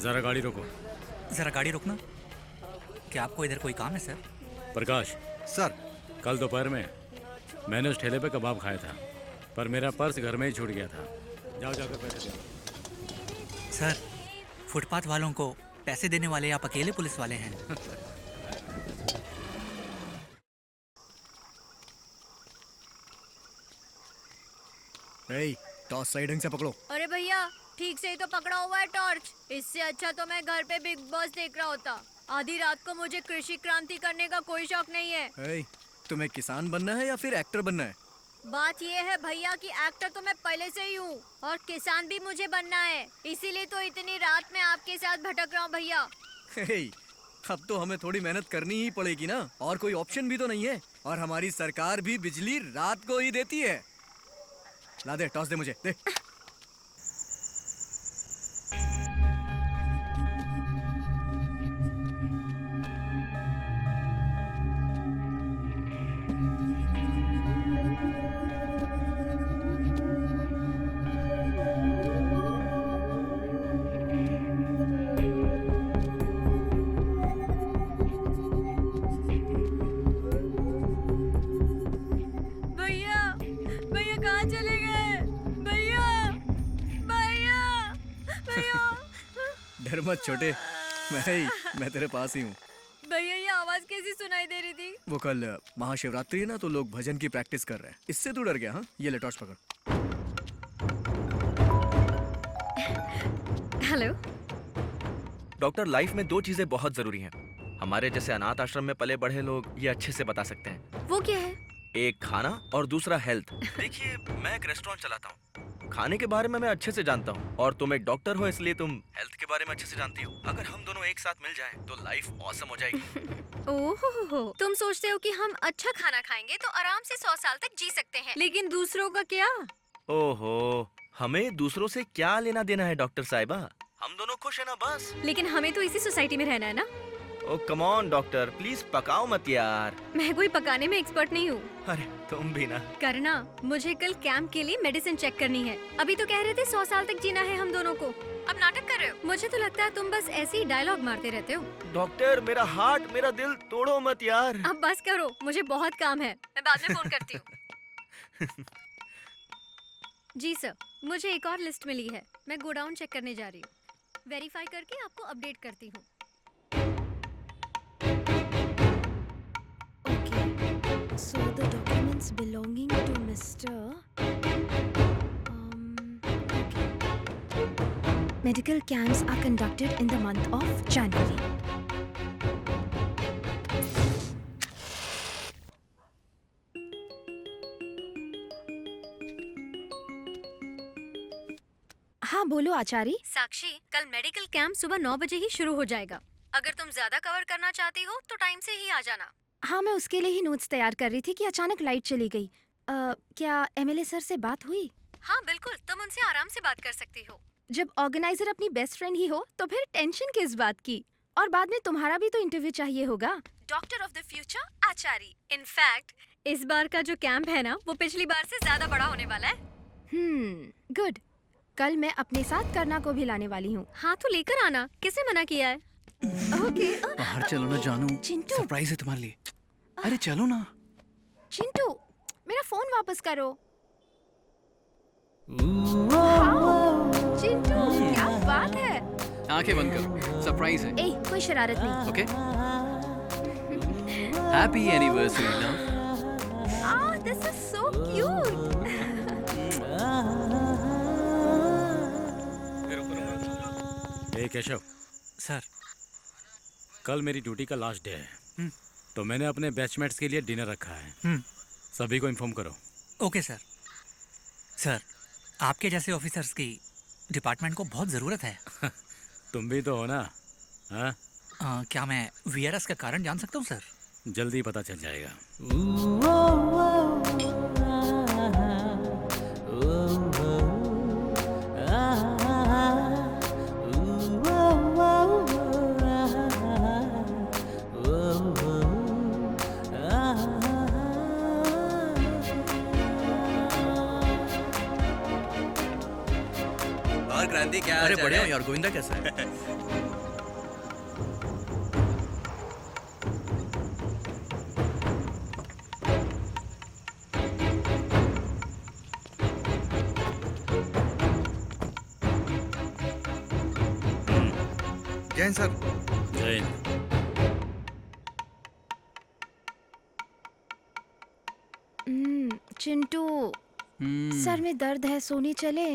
जरा गाड़ी रोको। जरा गाड़ी रोकना। क्या आपको इधर कोई काम है सर? प्रकाश, सर। कल दोपहर में मैंने उस ठेले पे कबाब खाया था, पर मेरा पर्स घर में ही छूट गया था। जाओ जाकर पैसे दो। सर, फुटपाथ वालों को पैसे देने वाले आप अकेले पुलिस वाले हैं। टॉर्च सही ढंग से पकड़ो। अरे भैया, ठीक से ही तो पकड़ा हुआ है टॉर्च। इससे अच्छा तो मैं घर पे बिग बॉस देख रहा होता। आधी रात को मुझे कृषि क्रांति करने का कोई शौक नहीं है। तुम्हें किसान बनना है या फिर एक्टर बनना है? बात ये है भैया कि एक्टर तो मैं पहले से ही हूँ और किसान भी मुझे बनना है, इसीलिए तो इतनी रात में आपके साथ भटक रहा हूँ भैया। अब तो हमें थोड़ी मेहनत करनी ही पड़ेगी ना, और कोई ऑप्शन भी तो नहीं है। और हमारी सरकार भी बिजली रात को ही देती है। ला दे, टॉस दे मुझे, दे। डर मत छोटे, मैं तेरे पास ही हूँ। भैया ये आवाज कैसी सुनाई दे रही थी? वो कल महाशिवरात्रि है ना, तो लोग भजन की प्रैक्टिस कर रहे हैं। इससे तू डर गया? हाँ, ये ले टॉर्च पकड़। हेलो डॉक्टर, लाइफ में दो चीजें बहुत जरूरी हैं। हमारे जैसे अनाथ आश्रम में पले बढ़े लोग ये अच्छे से बता सकते हैं। वो क्या है? एक खाना और दूसरा हेल्थ। देखिए, मैं एक रेस्टोरेंट चलाता हूँ। खाने के बारे में मैं अच्छे से जानता हूँ और तुम एक डॉक्टर हो, इसलिए तुम हेल्थ के बारे में अच्छे से जानती हो। अगर हम दोनों एक साथ मिल जाएं तो लाइफ ऑसम हो जाएगी। ओहो, तुम सोचते हो कि हम अच्छा खाना खाएंगे तो आराम से 100 साल तक जी सकते हैं, लेकिन दूसरों का क्या? ओहो, हमें दूसरों से क्या लेना देना है डॉक्टर साहिबा? हम दोनों खुश है ना, बस। लेकिन हमें तो इसी सोसाइटी में रहना है ना। ओ कम ऑन डॉक्टर, प्लीज पकाओ मत यार। मैं कोई पकाने में एक्सपर्ट नहीं हूँ। अरे तुम भी ना। करना, मुझे कल कैंप के लिए मेडिसिन चेक करनी है। अभी तो कह रहे थे 100 साल तक जीना है हम दोनों को। अब नाटक कर रहे हो। मुझे तो लगता है तुम बस ऐसे ही डायलॉग मारते रहते हो। डॉक्टर, मेरा हार्ट, मेरा दिल तोड़ो मत यार। अब बस करो, मुझे बहुत काम है, मैं बाद में फोन करती हूँ। जी सर, मुझे एक और लिस्ट मिली है, मैं गोडाउन चेक करने जा रही हूँ। वेरीफाई करके आपको अपडेट करती हूँ। So the documents belonging to Mr. Medical camps are conducted in the month of January. हाँ बोलो आचार्य। साक्षी, कल मेडिकल कैंप सुबह 9 बजे ही शुरू हो जाएगा। अगर तुम ज्यादा कवर करना चाहती हो तो टाइम से ही आ जाना। हाँ, मैं उसके लिए ही नोट्स तैयार कर रही थी कि अचानक लाइट चली गई। क्या एमएलए सर से बात हुई? हाँ बिल्कुल, तुम उनसे आराम से बात कर सकती हो। जब ऑर्गेनाइजर अपनी बेस्ट फ्रेंड ही हो तो फिर टेंशन किस बात की? और बाद में तुम्हारा भी तो इंटरव्यू चाहिए होगा। Doctor of the future Acharya. In fact इस बार का जो कैंप है ना, वो पिछली बार से ज्यादा बड़ा होने वाला है। गुड। कल मैं अपने साथ करना को भी लाने वाली हूँ। हाँ तो लेकर आना, किसने मना किया है? ओके। बाहर चलो ना जानू, चिंटू। सरप्राइज है तुम्हारे लिए। अरे चलो ना। चिंटू, मेरा फोन वापस करो। चिंटू, क्या बात है? आंखें बंद करो, सरप्राइज है। कोई शरारत नहीं। Okay. Happy anniversary love. This is so cute. A Keshav sir, कल मेरी ड्यूटी का लास्ट डे है, तो मैंने अपने बैचमेट्स के लिए डिनर रखा है। सभी को इन्फॉर्म करो। Okay sir. सर, आपके जैसे ऑफिसर्स की डिपार्टमेंट को बहुत ज़रूरत है। तुम भी तो हो ना? हाँ, क्या मैं वीआरएस का कारण जान सकता हूँ सर? जल्दी पता चल जाएगा। क्रांति क्या अरे हाल चाल बढ़िया है? यार, गोविंदा कैसा है? जैन सर। जैन, चिंटू, सर में दर्द है, सोने चले?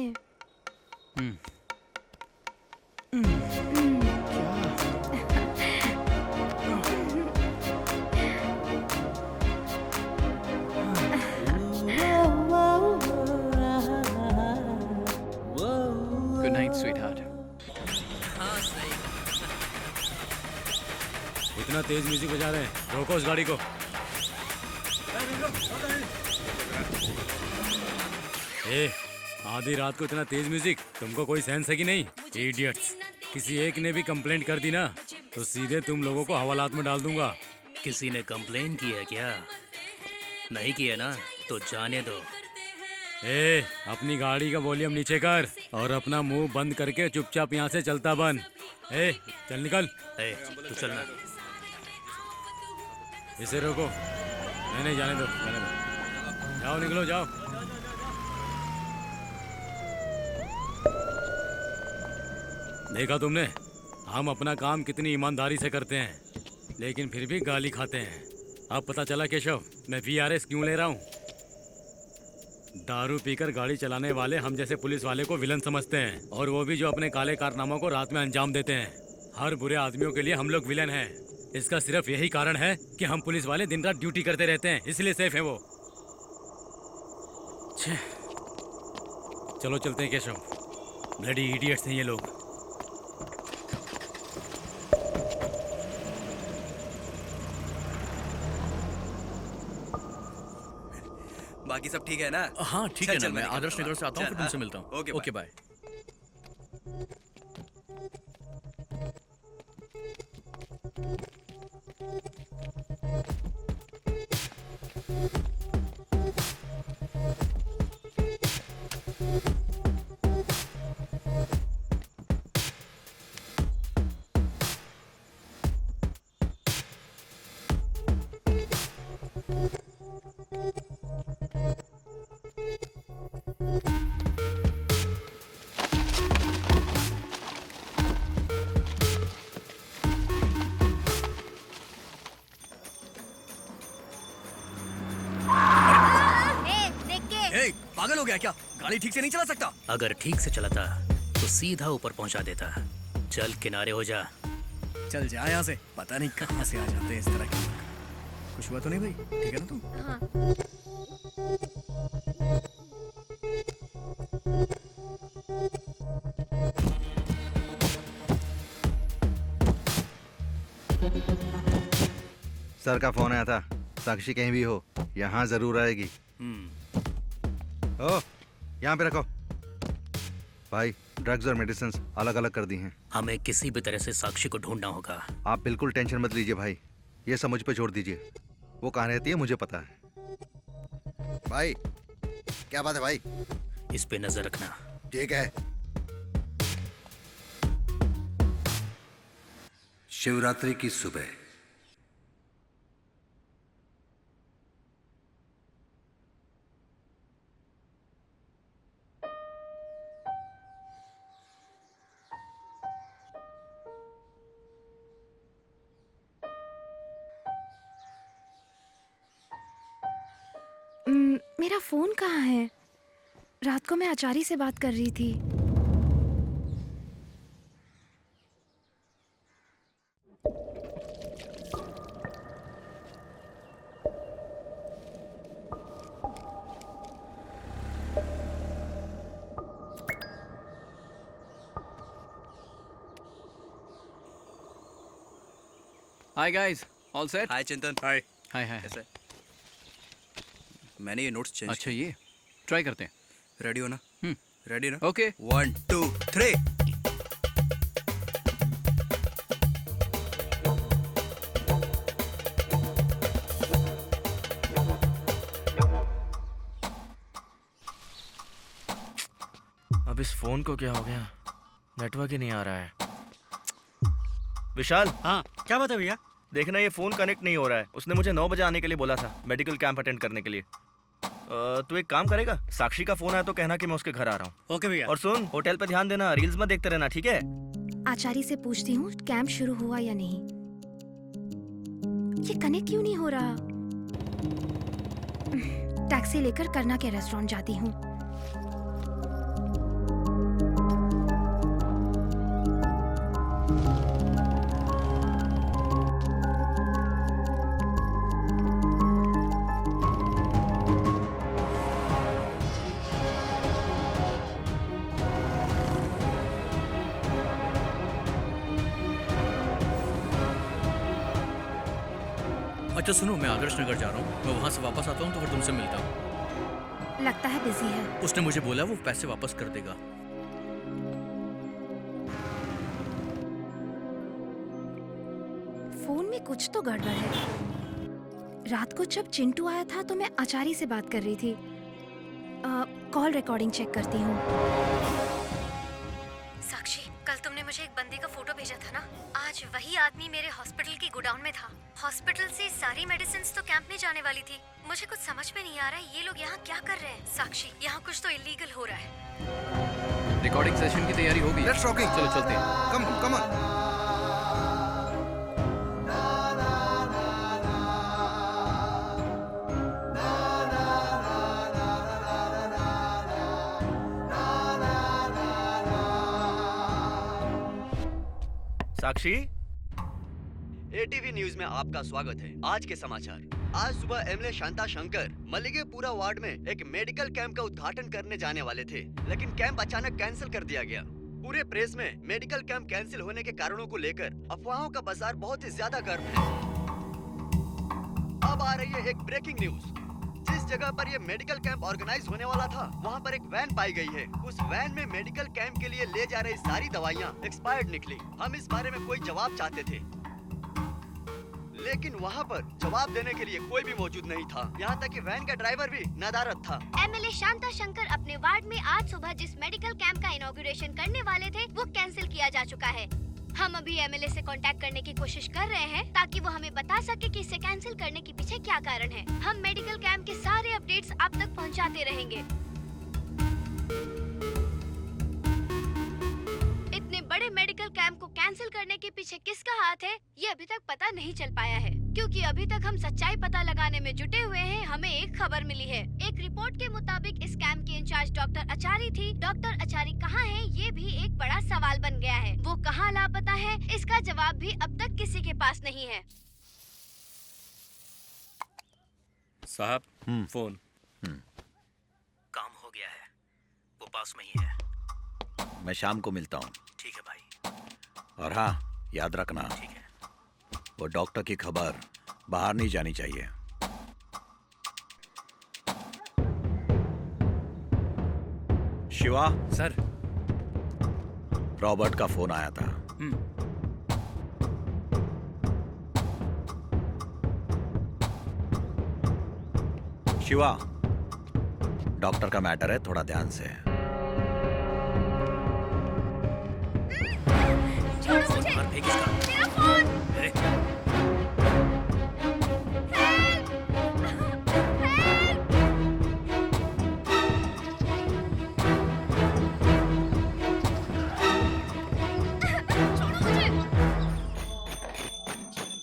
Good night, sweetheart. इतना तेज म्यूजिक बजा रहे हैं, रोको उस गाड़ी को। ए, आधी रात को इतना तेज म्यूजिक, तुमको कोई सेंस है कि नहीं? इडियट्स, किसी एक ने भी कंप्लेंट कर दी ना तो सीधे तुम लोगों को हवालात में डाल दूंगा। किसी ने कंप्लेन की है क्या? नहीं की है ना, तो जाने दो। ए, अपनी गाड़ी का वॉल्यूम नीचे कर और अपना मुंह बंद करके चुपचाप यहाँ से चलता बन। ए, चल निकल। ए, तू चलना। इसे रोको। नहीं, जाने दो, जाने दो। जाओ, निकलो, जाओ। देखा तुमने, हम अपना काम कितनी ईमानदारी से करते हैं, लेकिन फिर भी गाली खाते हैं। अब पता चला केशव, मैं VRS क्यों ले रहा हूँ। दारू पीकर गाड़ी चलाने वाले हम जैसे पुलिस वाले को विलन समझते हैं, और वो भी जो अपने काले कारनामों को रात में अंजाम देते हैं। हर बुरे आदमियों के लिए हम लोग विलन हैं। इसका सिर्फ यही कारण है कि हम पुलिस वाले दिन रात ड्यूटी करते रहते हैं, इसलिए सेफ है वो। छे। चलो चलते हैं केशव, ब्लडी इडियट्स हैं ये लोग। बाकी सब ठीक है ना? हाँ ठीक चल, है ना, चल, मैं मैं आदर्श निकलता नगर से आता हूँ, चल, फिर तुमसे हाँ। मिलता हूँ। Okay, okay bye. ए, पागल हो गया क्या? गाड़ी ठीक से नहीं चला सकता? अगर ठीक से चलाता तो सीधा ऊपर पहुंचा देता। चल किनारे हो जा। चल जा यहाँ से, पता नहीं कहाँ से आ जाते हैं इस तरह के लोग। कुछ हुआ तो नहीं भाई? ठीक है ना तुम? हाँ। सर का फोन आया था, साक्षी कहीं भी हो यहाँ जरूर आएगी। ओ, यहाँ पे रखो। भाई, ड्रग्स और मेडिसिन अलग अलग कर दी हैं। हमें किसी भी तरह से साक्षी को ढूंढना होगा। आप बिल्कुल टेंशन मत लीजिए भाई, ये सब मुझ पे छोड़ दीजिए। वो कहाँ रहती है मुझे पता है। भाई, क्या बात है भाई? इस पे नजर रखना। ठीक है। शिवरात्रि की सुबह मेरा फोन कहाँ है? रात को मैं आचार्य से बात कर रही थी। Hi guys, all set? हाय चिंतन। हाय। हाय हाय। कैसे? मैंने ये नोट्स चेंज अच्छा ये ट्राई करते हैं। रेडी हो ना? रेडी ना? ओके। 1 2 3। अब इस फोन को क्या हो गया? नेटवर्क ही नहीं आ रहा है। विशाल, हाँ क्या बात है भैया? देखना ये फोन कनेक्ट नहीं हो रहा है। उसने मुझे 9 बजे आने के लिए बोला था, मेडिकल कैंप अटेंड करने के लिए। तू एक काम करेगा, साक्षी का फोन आया तो कहना कि मैं उसके घर आ रहा हूँ। ओके भैया। और सुन, होटल पे ध्यान देना, रील्स मत देखते रहना, ठीक है? आचार्य से पूछती हूँ कैंप शुरू हुआ या नहीं। ये कनेक्ट क्यों नहीं हो रहा? टैक्सी लेकर करना के रेस्टोरेंट जाती हूँ। अच्छा सुनो, मैं आदर्श नगर जा रहा हूँ, मैं वहाँ से वापस आता हूँ तो फिर तुमसे मिलता हूँ। लगता है बिजी है। उसने मुझे बोला वो पैसे वापस कर देगा। फोन में कुछ तो गड़बड़ है। रात को जब चिंटू आया था तो मैं आचार्य से बात कर रही थी। कॉल रिकॉर्डिंग चेक करती हूँ। साक्षी, कल तुमने मुझे एक बंदे का फोटो भेजा था ना? आज वही आदमी मेरे हॉस्पिटल की गोडाउन में था। हॉस्पिटल से सारी मेडिसिन्स तो कैंप में जाने वाली थी। मुझे कुछ समझ में नहीं आ रहा है, ये लोग यहाँ क्या कर रहे हैं? साक्षी, यहाँ कुछ तो इलीगल हो रहा है। रिकॉर्डिंग सेशन की तैयारी हो गई। Let's rocking. चलो चलते हैं। Come on. Sakshi, ATV news में आपका स्वागत है। आज के समाचार। आज सुबह एमएलए शांता शंकर मल्लिकेपुरा वार्ड में एक मेडिकल कैंप का उद्घाटन करने जाने वाले थे, लेकिन कैंप अचानक कैंसिल कर दिया गया। पूरे प्रेस में मेडिकल कैंप कैंसिल होने के कारणों को लेकर अफवाहों का बाजार बहुत ही ज्यादा गर्म है। अब आ रही है एक ब्रेकिंग न्यूज। जिस जगह पर ये मेडिकल कैंप ऑर्गेनाइज होने वाला था, वहाँ पर एक वैन पाई गई है। उस वैन में मेडिकल कैंप के लिए ले जा रही सारी दवाइयाँ एक्सपायर्ड निकली। हम इस बारे में कोई जवाब चाहते थे, लेकिन वहाँ पर जवाब देने के लिए कोई भी मौजूद नहीं था। यहाँ तक कि वैन का ड्राइवर भी नदारद था। एमएलए शांता शंकर अपने वार्ड में आज सुबह जिस मेडिकल कैंप का इनॉग्रेशन करने वाले थे, वो कैंसिल किया जा चुका है। हम अभी एमएलए से कांटेक्ट करने की कोशिश कर रहे हैं ताकि वो हमें बता सके कि इसे कैंसिल करने के पीछे क्या कारण है। हम मेडिकल कैंप के सारे अपडेट्स आप तक पहुंचाते रहेंगे। इतने बड़े मेडिकल कैंप को कैंसिल करने के पीछे किसका हाथ है, ये अभी तक पता नहीं चल पाया है, क्योंकि अभी तक हम सच्चाई पता लगाने में जुटे हुए हैं। हमें एक खबर मिली है। एक रिपोर्ट के मुताबिक इस कैंप की इंचार्ज डॉक्टर आचार्य थी। डॉक्टर आचार्य कहाँ है, ये भी एक बड़ा सवाल बन गया है। वो कहाँ लापता है, इसका जवाब भी अब तक किसी के पास नहीं है। साहब, फोन। काम हो गया है, वो पास में ही है। मैं शाम को मिलता हूँ। ठीक है भाई। और हाँ, याद रखना, ठीक है। वो डॉक्टर की खबर बाहर नहीं जानी चाहिए। शिवा सर। रॉबर्ट का फोन आया था। शिवा, डॉक्टर का मैटर है, थोड़ा ध्यान से। छोड़ो मुझे, मेरा फोन।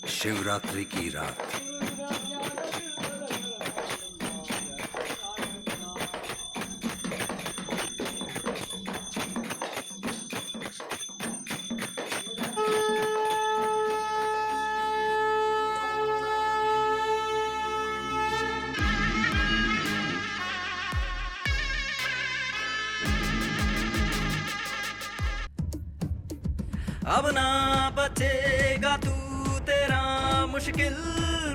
शिवरात्रि की रात। अब ना बचेगा तू, तेरा मुश्किल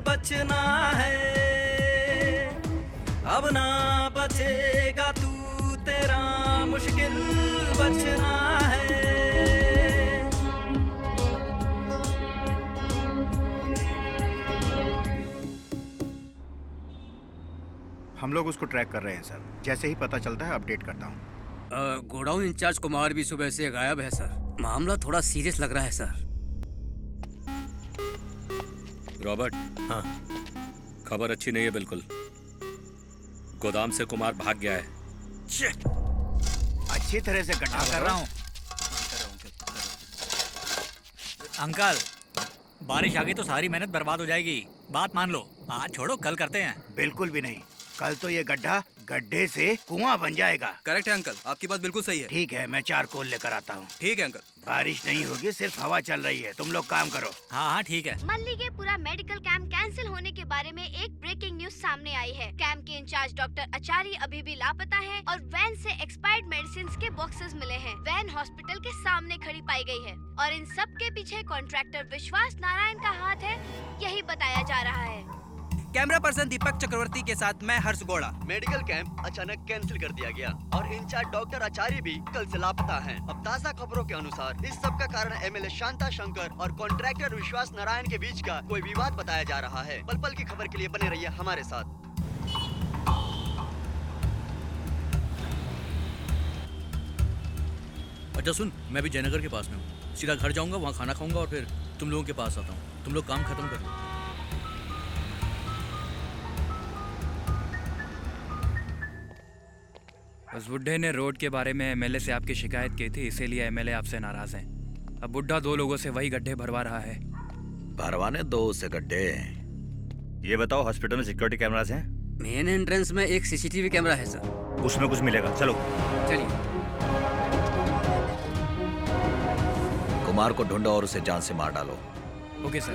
बचना है। अब ना बचेगा तू, तेरा मुश्किल बचना है। हम लोग उसको ट्रैक कर रहे हैं सर। जैसे ही पता चलता है अपडेट करता हूँ। गोडाउन इंचार्ज कुमार भी सुबह से गायब है सर। मामला थोड़ा सीरियस लग रहा है सर। रॉबर्ट, हाँ खबर अच्छी नहीं है बिल्कुल। गोदाम से कुमार भाग गया है। अच्छी तरह से गड्ढा कर रहा हूँ। अंकल, बारिश आ गई तो सारी मेहनत बर्बाद हो जाएगी। बात मान लो, आज छोड़ो, कल करते हैं। बिल्कुल भी नहीं, कल तो ये गड्ढा गड्ढे से कुआं बन जाएगा। करेक्ट है अंकल, आपकी बात बिल्कुल सही है। ठीक है, मैं चारकोल लेकर आता हूँ। ठीक है अंकल। बारिश नहीं होगी, सिर्फ हवा चल रही है। तुम लोग काम करो। हाँ हाँ ठीक है। मल्लिगेपुरा मेडिकल कैंप कैंसिल होने के बारे में एक ब्रेकिंग न्यूज सामने आई है। कैंप के इंचार्ज डॉक्टर आचार्य अभी भी लापता है और वैन से एक्सपायर्ड मेडिसिन के बॉक्सेस मिले हैं। वैन हॉस्पिटल के सामने खड़ी पाई गई है और इन सब के पीछे कॉन्ट्रैक्टर विश्वास नारायण का हाथ है, यही बताया जा रहा है। कैमरा पर्सन दीपक चक्रवर्ती के साथ मैं हर्ष गौड़ा। मेडिकल कैंप अचानक कैंसिल कर दिया गया और इंचार्ज डॉक्टर आचार्य भी कल से लापता हैं। अब ताज़ा खबरों के अनुसार इस सब का कारण एमएलए शांता शंकर और कॉन्ट्रैक्टर विश्वास नारायण के बीच का कोई विवाद बताया जा रहा है। पल पल की खबर के लिए बने रहिए हमारे साथ। अच्छा सुन, मैं भी जयनगर के पास में हूँ। सीधा घर जाऊंगा, वहाँ खाना खाऊंगा और फिर तुम लोगों के पास आता हूँ। तुम लोग काम खत्म करो। उस बुड्ढे ने रोड के बारे में एमएलए से आपकी शिकायत की थी, इसीलिए एमएलए आपसे नाराज हैं। अब बुड्ढा 2 लोगों से वही गड्ढे भरवा रहा है। भरवाने 2 से गड्ढे। ये बताओ, हॉस्पिटल में सिक्योरिटी कैमरास हैं? मेन एंट्रेंस में एक सीसीटीवी कैमरा है सर। उसमें कुछ मिलेगा, चलो। चलिए। कुमार को ढूंढो और उसे जान से मार डालो। Okay sir.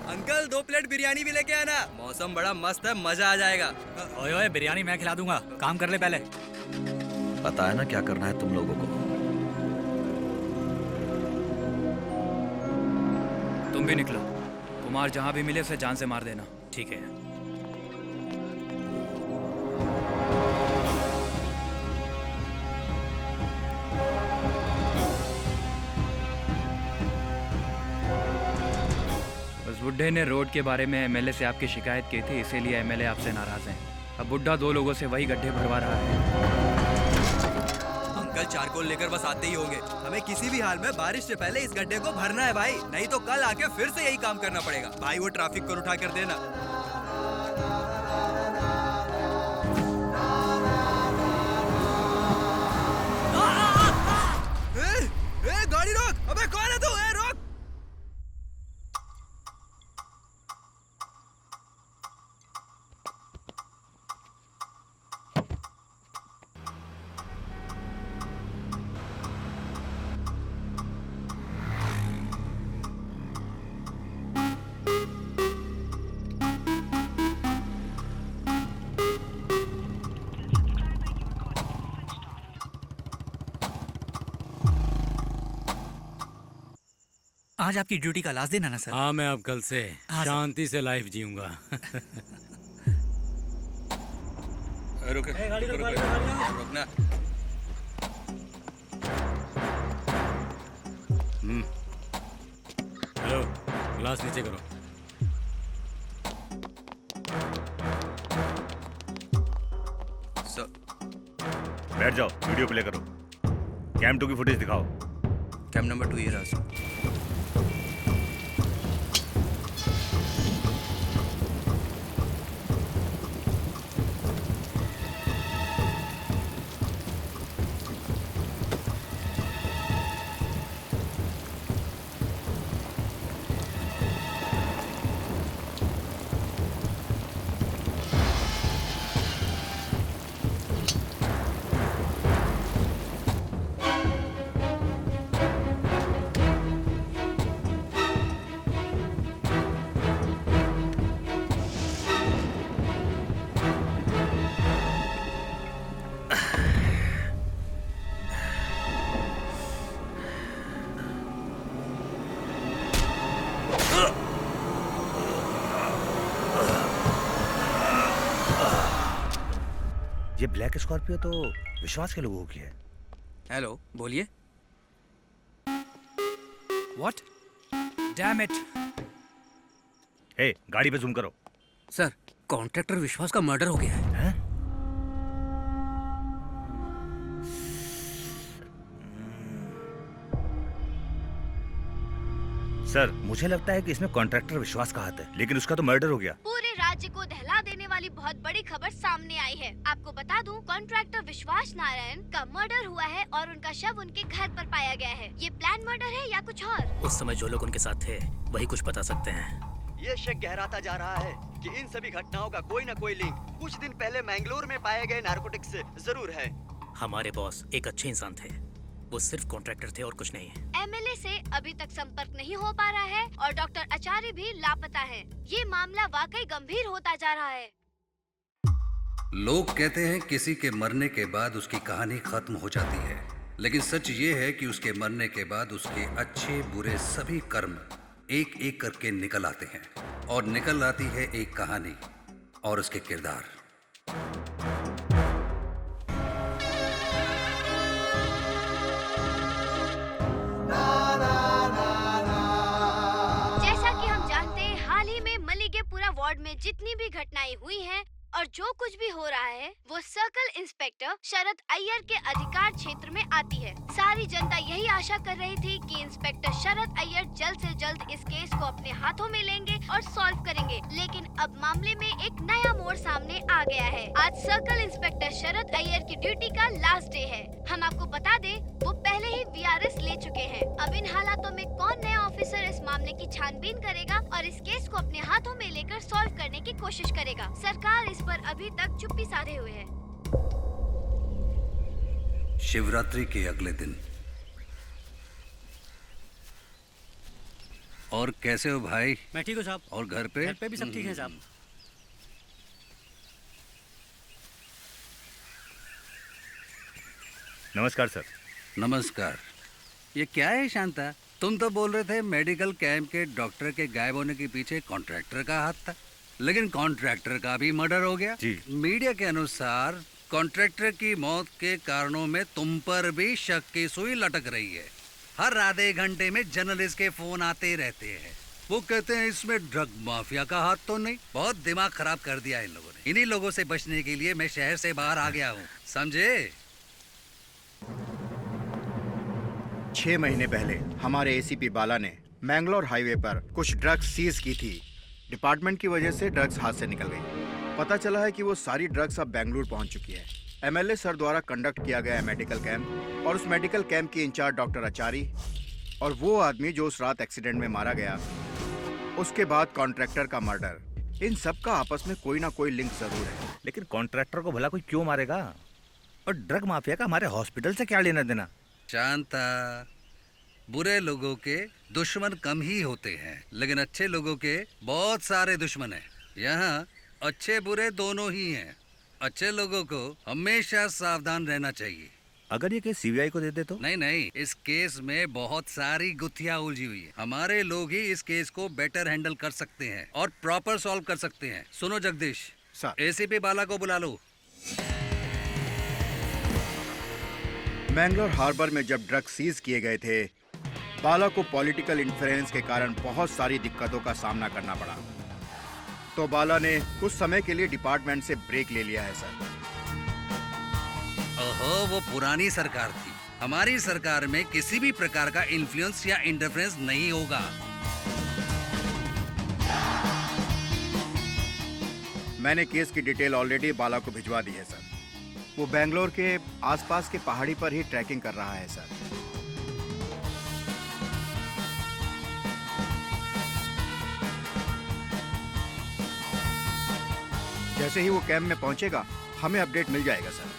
Uncle 2 plate biryani भी लेके आना। मौसम बड़ा मस्त है, मजा आ जाएगा। ओए ओए, बिरयानी मैं खिला दूंगा, काम कर ले पहले। पता है ना क्या करना है तुम लोगों को। तुम भी निकलो। कुमार जहाँ भी मिले उसे जान से मार देना। ठीक है। उस बुड्ढे ने रोड के बारे में एमएलए से आपकी शिकायत की थी, इसीलिए एमएलए आपसे नाराज हैं। अब बुड्ढा 2 लोगों से वही गड्ढे भरवा रहा है। अंकल चारकोल लेकर बस आते ही होंगे। हमें किसी भी हाल में बारिश से पहले इस गड्ढे को भरना है भाई, नहीं तो कल आके फिर से यही काम करना पड़ेगा। भाई वो ट्रैफिक को उठा कर देना। गाड़ी रोक। अबे कौन है तू? रोक। आज आपकी ड्यूटी का लास्ट दिन है ना सर? हाँ, मैं अब कल से हाँ, सर। शांति से लाइफ जीऊंगा। रुकना। हेलो, ग्लास नीचे करो। बैठ जाओ, वीडियो प्ले करो। कैम 2 की फुटेज दिखाओ। कैम नंबर 2 ये रहा सर। ये ब्लैक स्कॉर्पियो तो विश्वास के लोगों की है। हेलो, बोलिए। व्हाट? Damn it. हे, गाड़ी पे जूम करो। सर कॉन्ट्रैक्टर विश्वास का मर्डर हो गया है। सर, मुझे लगता है कि इसमें कॉन्ट्रैक्टर विश्वास का हाथ है, लेकिन उसका तो मर्डर हो गया। पूरे राज्य को दहला देने वाली बहुत बड़ी खबर सामने आई है। आपको बता दूं, कॉन्ट्रैक्टर विश्वास नारायण का मर्डर हुआ है और उनका शव उनके घर पर पाया गया है। ये प्लान मर्डर है या कुछ और? उस समय जो लोग उनके साथ थे वही कुछ बता सकते हैं। ये शक गहराता जा रहा है कि इन सभी घटनाओं का कोई न कोई लिंक कुछ दिन पहले मैंगलोर में पाए गए नारकोटिक्स से जरूर है। हमारे बॉस एक अच्छे इंसान थे, वो सिर्फ कॉन्ट्रैक्टर थे और कुछ नहीं। एमएलए से अभी तक संपर्क नहीं हो पा रहा है और डॉक्टर आचार्य भी लापता है। ये मामला वाकई गंभीर होता जा रहा है। लोग कहते हैं किसी के मरने के बाद उसकी कहानी खत्म हो जाती है, लेकिन सच ये है कि उसके मरने के बाद उसके अच्छे बुरे सभी कर्म एक एक करके निकल आते हैं और निकल आती है एक कहानी और उसके किरदार। जैसा कि हम जानते हैं, हाल ही में मलिकेपुरा वार्ड में जितनी भी घटनाएं हुई हैं और जो कुछ भी हो रहा है वो सर्कल इंस्पेक्टर शरद अय्यर के अधिकार क्षेत्र में आती है। सारी जनता यही आशा कर रही थी कि इंस्पेक्टर शरद अय्यर जल्द से जल्द इस केस को अपने हाथों में लेंगे और सॉल्व करेंगे, लेकिन अब मामले में एक नया मोड़ सामने आ गया है। आज सर्कल इंस्पेक्टर शरद अय्यर की ड्यूटी का लास्ट डे है। हम आपको बता दें, वो पहले ही वीआरएस ले चुके हैं। अब इन हालातों में कौन नया ऑफिसर इस मामले की छानबीन करेगा और इस केस को अपने हाथों में लेकर सॉल्व करने की कोशिश करेगा? सरकार इस पर अभी तक चुप्पी साधे हुए है। शिवरात्रि के अगले दिन। और कैसे हो भाई? मैं ठीक हूँ साहब। और घर पे? घर पे भी सब ठीक है साहब। नमस्कार सर। नमस्कार। ये क्या है शांता? तुम तो बोल रहे थे मेडिकल कैंप के डॉक्टर के गायब होने के पीछे कॉन्ट्रैक्टर का हाथ था, लेकिन कॉन्ट्रैक्टर का भी मर्डर हो गया। जी। मीडिया के अनुसार कॉन्ट्रैक्टर की मौत के कारणों में तुम पर भी शक की सुई लटक रही है। हर आधे घंटे में जर्नलिस्ट के फोन आते रहते हैं। वो कहते हैं इसमें ड्रग माफिया का हाथ तो नहीं। बहुत दिमाग खराब कर दिया इन लोगों ने। इन्हीं लोगों से बचने के लिए मैं शहर से बाहर आ गया हूँ, समझे? 6 महीने पहले हमारे एसीपी बाला ने मैंगलोर हाईवे पर कुछ ड्रग्स सीज की थी। डिपार्टमेंट की वजह से ड्रग्स हाथ से निकल गई। पता चला है कि वो सारी ड्रग्स अब बेंगलुरु पहुंच चुकी है। एमएलए सर द्वारा कंडक्ट किया गया मेडिकल कैंप और उस मेडिकल कैंप की इंचार्ज डॉक्टर आचार्य और वो आदमी जो उस रात एक्सीडेंट में मारा गया, उसके बाद कॉन्ट्रैक्टर का मर्डर, इन सब का आपस में कोई ना कोई लिंक जरूर है। लेकिन कॉन्ट्रैक्टर को भला कोई क्यों मारेगा? और ड्रग माफिया का हमारे हॉस्पिटल से क्या लेना देना? शांता, बुरे लोगों के दुश्मन कम ही होते हैं, लेकिन अच्छे लोगों के बहुत सारे दुश्मन हैं। यहाँ अच्छे बुरे दोनों ही हैं। अच्छे लोगों को हमेशा सावधान रहना चाहिए। अगर ये केस सीबीआई को दे दे तो? नहीं, इस केस में बहुत सारी गुत्थियां उलझी हुई है। हमारे लोग ही इस केस को बेटर हैंडल कर सकते हैं और प्रॉपर सॉल्व कर सकते हैं। सुनो जगदीश, एसीपी बाला को बुला लो। मैंगलोर हार्बर में जब ड्रग्स सीज किए गए थे, बाला को पॉलिटिकल इंफ्लुएंस के कारण बहुत सारी दिक्कतों का सामना करना पड़ा। तो बाला ने कुछ समय के लिए डिपार्टमेंट से ब्रेक ले लिया है सर। ओहो, वो पुरानी सरकार थी। हमारी सरकार में किसी भी प्रकार का इन्फ्लुएंस या इंटरफेरेंस नहीं होगा। मैंने केस की डिटेल ऑलरेडी बाला को भिजवा दी है सर। वो बेंगलोर के आसपास के पहाड़ी पर ही ट्रैकिंग कर रहा है सर। जैसे ही वो कैंप में पहुंचेगा, हमें अपडेट मिल जाएगा सर।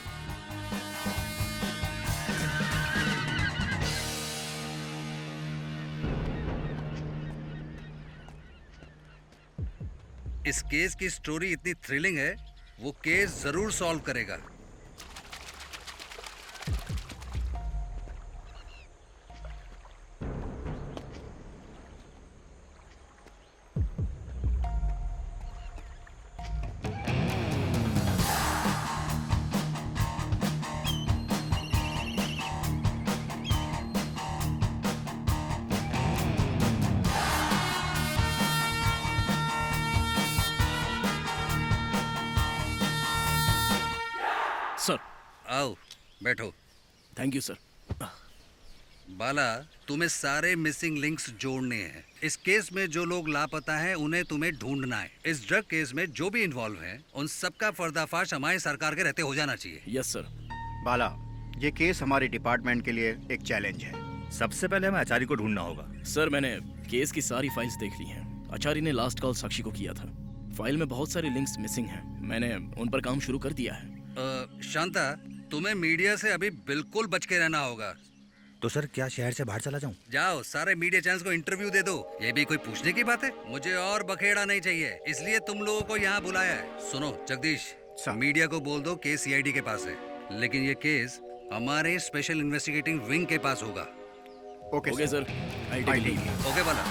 इस केस की स्टोरी इतनी थ्रिलिंग है, वो केस जरूर सॉल्व करेगा। आओ बैठो। Thank you sir. बाला, तुम्हें सारे मिसिंग लिंक्स जोड़ने हैं। इस केस में जो लोग लापता हैं उन्हें तुम्हें ढूंढना है। इस ड्रग केस में जो भी इन्वॉल्व हैं उन सबका पर्दाफाश हमारी सरकार के रहते हो जाना चाहिए। Yes sir. बाला, ये केस हमारे डिपार्टमेंट के लिए एक चैलेंज है। सबसे पहले हमें आचार्य को ढूंढना होगा। सर, मैंने केस की सारी फाइल्स देख ली हैं। आचार्य ने लास्ट कॉल साक्षी को किया था। फाइल में बहुत सारे लिंक्स मिसिंग हैं। मैंने उन पर काम शुरू कर दिया है। शांता, तुम्हें मीडिया से अभी बिल्कुल बच के रहना होगा। तो सर क्या शहर से बाहर चला जाऊं? जाओ, सारे मीडिया चैनल्स को इंटरव्यू दे दो। ये भी कोई पूछने की बात है? मुझे और बखेड़ा नहीं चाहिए, इसलिए तुम लोगों को यहाँ बुलाया है। सुनो जगदीश, मीडिया को बोल दो केस सीआईडी के पास है, लेकिन ये केस हमारे स्पेशल इन्वेस्टिगेटिंग विंग के पास होगा। Okay sir. ओके बाला।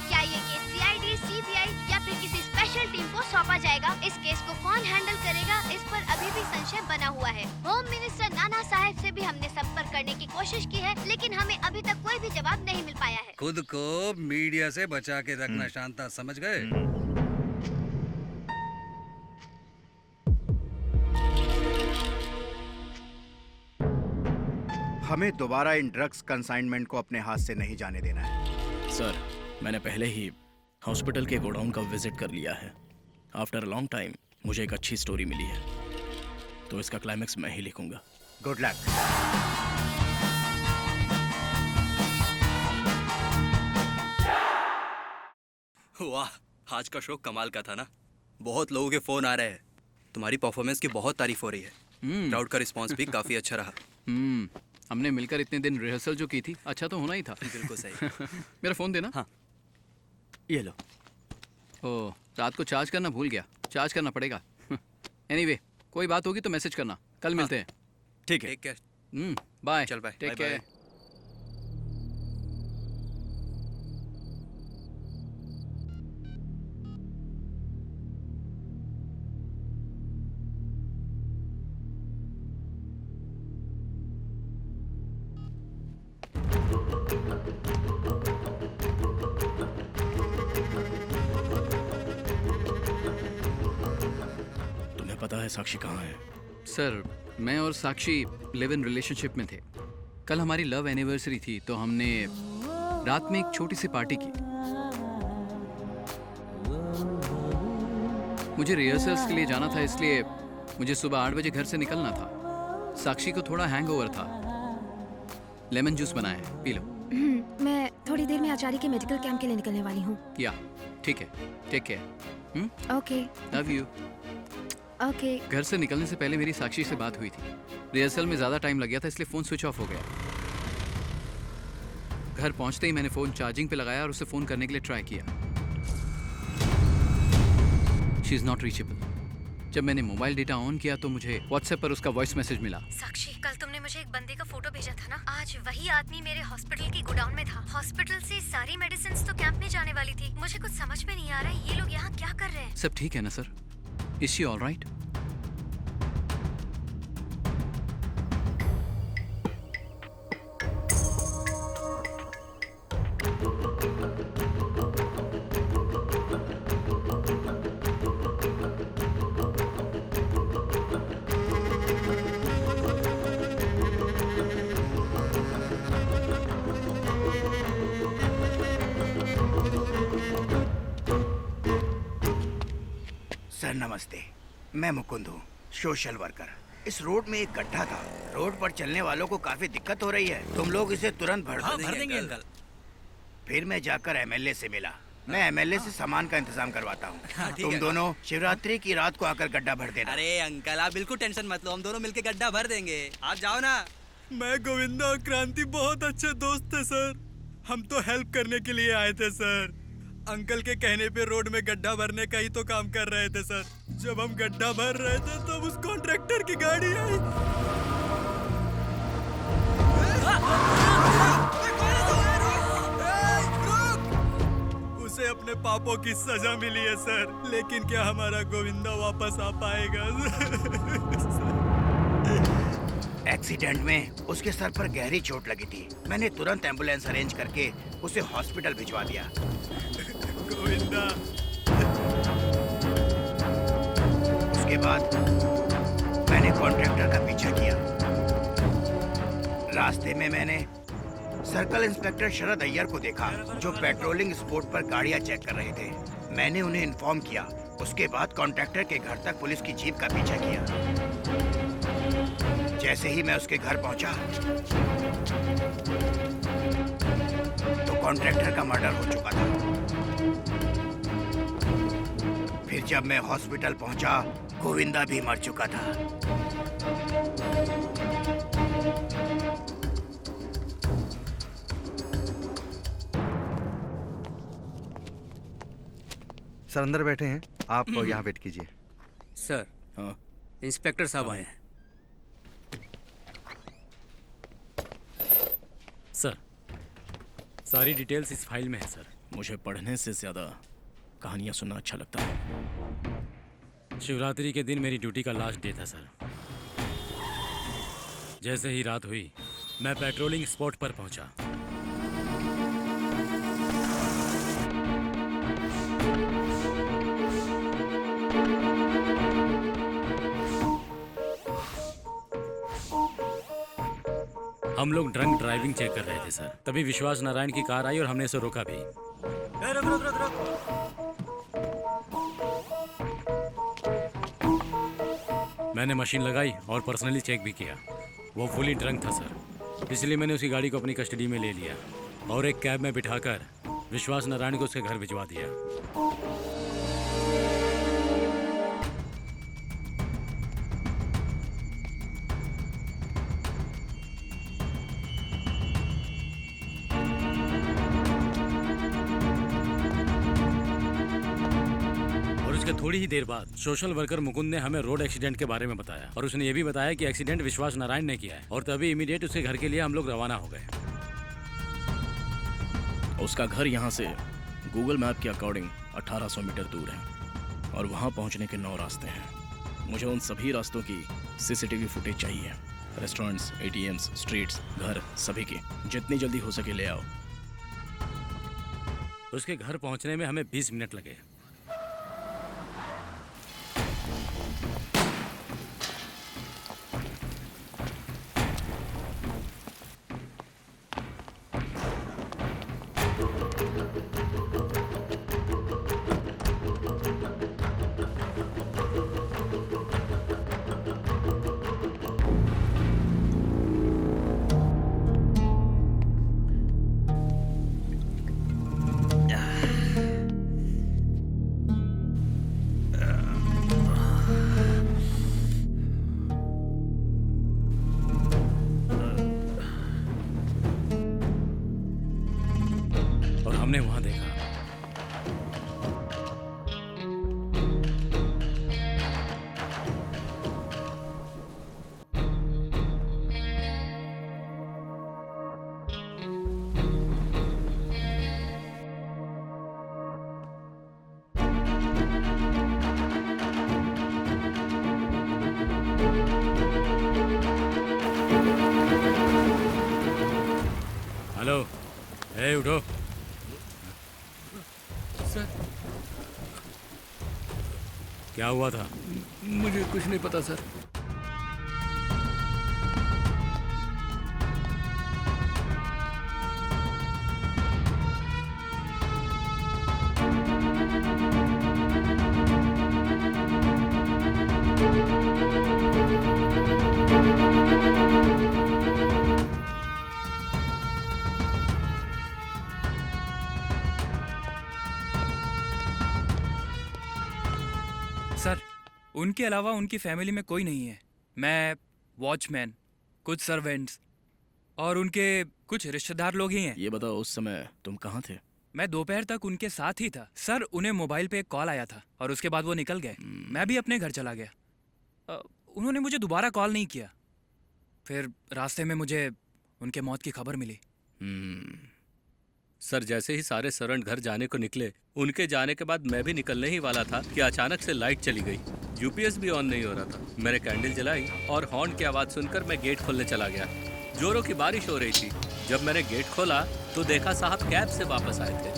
क्या ये केस सीआईडी, सीबीआई या फिर किसी स्पेशल टीम को सौंपा जाएगा? इस केस को कौन हैंडल करेगा, इस पर अभी भी संशय बना हुआ है। होम मिनिस्टर नाना साहब से भी हमने संपर्क करने की कोशिश की है, लेकिन हमें अभी तक कोई भी जवाब नहीं मिल पाया है। खुद को मीडिया से बचा के रखना शांता, समझ गए? हमें दोबारा इन ड्रग्स कंसाइनमेंट को अपने हाथ से नहीं जाने देना है। सर, मैंने पहले ही हॉस्पिटल के गोडाउन का विजिट कर लिया है। आफ्टर अ लॉन्ग टाइम मुझे एक अच्छी स्टोरी मिली है, तो इसका क्लाइमेक्स मैं ही लिखूंगा। Good luck. वाह, आज का शो कमाल का था ना। बहुत लोगों के फोन आ रहे हैं। तुम्हारी परफॉर्मेंस की बहुत तारीफ हो रही है। क्राउड का रिस्पांस भी काफी अच्छा रहा। हमने मिलकर इतने दिन रिहर्सल जो की थी, अच्छा तो होना ही था। बिल्कुल सही। मेरा फोन देना। हाँ, ये लो। ओह, रात को चार्ज करना भूल गया। चार्ज करना पड़ेगा। एनीवे, कोई बात होगी तो मैसेज करना। कल मिलते हैं। ठीक है। Take care. बाय। चल बाय। Take care. तुम्हें पता है साक्षी कहाँ है? सर, मैं और साक्षी लिव इन रिलेशनशिप में थे। कल हमारी लव एनिवर्सरी थी, तो हमने रात में एक छोटी सी पार्टी की। मुझे रिहर्सल्स के लिए जाना था, इसलिए मुझे सुबह 8 बजे घर से निकलना था। साक्षी को थोड़ा हैंगओवर था। लेमन जूस बनाया है, पी लो। मैं थोड़ी देर में आचार्य के मेडिकल कैंप के लिए निकलने वाली हूँ। या ठीक है, take care. Okay. Love you. Okay. घर से निकलने से पहले मेरी साक्षी से बात हुई थी। रिहर्सल में ज़्यादा टाइम लग गया था, इसलिए फ़ोन स्विच ऑफ हो गया। घर पहुंचते ही मैंने फ़ोन चार्जिंग पे लगाया और उसे फ़ोन करने के लिए ट्राई किया। She is not reachable. जब मैंने मोबाइल डेटा ऑन किया तो मुझे व्हाट्सएप पर उसका वॉइस मैसेज मिला। साक्षी, कल तुमने मुझे एक बंदे का फोटो भेजा था ना, आज वही आदमी मेरे हॉस्पिटल की गोडाउन में था। हॉस्पिटल से सारी मेडिसिन तो कैंप में जाने वाली थी। मुझे कुछ समझ में नहीं आ रहा है, ये लोग यहाँ क्या कर रहे हैं? सब ठीक है ना sir? Is she all right? Sir नमस्ते, मैं मुकुंद हूँ, सोशल वर्कर। इस रोड में एक गड्ढा था। रोड पर चलने वालों को काफी दिक्कत हो रही है। तुम लोग इसे तुरंत भर देंगे अंकल। फिर मैं जाकर एमएलए से मिला। मैं एमएलए से सामान का इंतजाम करवाता हूँ। तुम दोनों शिवरात्रि की रात को आकर गड्ढा भर देना। अरे अंकल, आप बिल्कुल टेंशन मत लो, हम दोनों मिलके गड्ढा भर देंगे। आप जाओ ना। मैं गोविंदा और क्रांति बहुत अच्छे दोस्त थे सर। हम तो हेल्प करने के लिए आए थे सर। अंकल के कहने पे रोड में गड्ढा भरने का ही तो काम कर रहे थे सर। जब हम गड्ढा भर रहे थे तब उस कॉन्ट्रैक्टर की गाड़ी आई। उसे अपने पापों की सजा मिली है सर, लेकिन क्या हमारा गोविंदा वापस आ पाएगा? एक्सीडेंट में उसके सर पर गहरी चोट लगी थी। मैंने तुरंत एम्बुलेंस अरेंज करके उसे हॉस्पिटल भिजवा दिया। गोविंदा। उसके बाद मैंने कॉन्ट्रैक्टर का पीछा किया। रास्ते में मैंने सर्कल इंस्पेक्टर शरद अय्यर को देखा जो पेट्रोलिंग स्पॉट पर गाड़ियां चेक कर रहे थे। मैंने उन्हें इन्फॉर्म किया। उसके बाद कॉन्ट्रैक्टर के घर तक पुलिस की जीप का पीछा किया। जैसे ही मैं उसके घर पहुंचा तो कॉन्ट्रैक्टर का मर्डर हो चुका था। फिर जब मैं हॉस्पिटल पहुंचा, गोविंदा भी मर चुका था। सर अंदर बैठे हैं, आप यहाँ वेट कीजिए। सर, हाँ, इंस्पेक्टर साहब आए हैं। सर, सारी डिटेल्स इस फाइल में है सर। मुझे पढ़ने से ज्यादा कहानियां सुनना अच्छा लगता है। शिवरात्रि के दिन मेरी ड्यूटी का लास्ट डे था सर। जैसे ही रात हुई, मैं पेट्रोलिंग स्पॉट पर पहुंचा। हम लोग ड्रंक ड्राइविंग चेक कर रहे थे सर। तभी विश्वास नारायण की कार आई और हमने उसे रोका भी। रुक रुक रुक रुक। मैंने मशीन लगाई और पर्सनली चेक भी किया। वो फुली ड्रंक था सर, इसलिए मैंने उसकी गाड़ी को अपनी कस्टडी में ले लिया और एक कैब में बिठाकर विश्वास नारायण को उसके घर भिजवा दिया। थोड़ी ही देर बाद सोशल वर्कर मुकुंद ने हमें रोड एक्सीडेंट के बारे में बताया और उसने ये भी बताया कि एक्सीडेंट विश्वास नारायण ने किया है। और तभी इमीडिएट उसके घर के लिए हम लोग रवाना हो गए। उसका घर यहाँ से गूगल मैप के अकॉर्डिंग 1800 मीटर दूर है और वहाँ पहुँचने के 9 रास्ते हैं। मुझे उन सभी रास्तों की सीसीटीवी फुटेज चाहिए। रेस्टोरेंट्स, ATMs, स्ट्रीट्स, घर, सभी की जितनी जल्दी हो सके ले आओ। उसके घर पहुँचने में हमें 20 मिनट लगे। हमने वहां देखा हेलो, ए उठो। सर, क्या हुआ था? मुझे कुछ नहीं पता सर। सर, उनके अलावा उनकी फैमिली में कोई नहीं है। मैं, वॉचमैन, कुछ सर्वेंट्स और उनके कुछ रिश्तेदार लोग ही हैं। ये बताओ उस समय तुम कहाँ थे? मैं दोपहर तक उनके साथ ही था। सर, उन्हें मोबाइल पे एक कॉल आया था और उसके बाद वो निकल गए। मैं भी अपने घर चला गया। उन्होंने मुझे दोबारा कॉल नहीं किया। फिर रास्ते में मुझे उनके मौत की खबर मिली। सर, जैसे ही सारे सर्वेंट घर जाने को निकले, उनके जाने के बाद मैं भी निकलने ही वाला था कि अचानक से लाइट चली गई। यूपीएस भी ऑन नहीं हो रहा था। मैंने कैंडल जलाई और हॉर्न की आवाज़ सुनकर मैं गेट खोलने चला गया। जोरों की बारिश हो रही थी। जब मैंने गेट खोला तो देखा साहब कैब से वापस आए थे।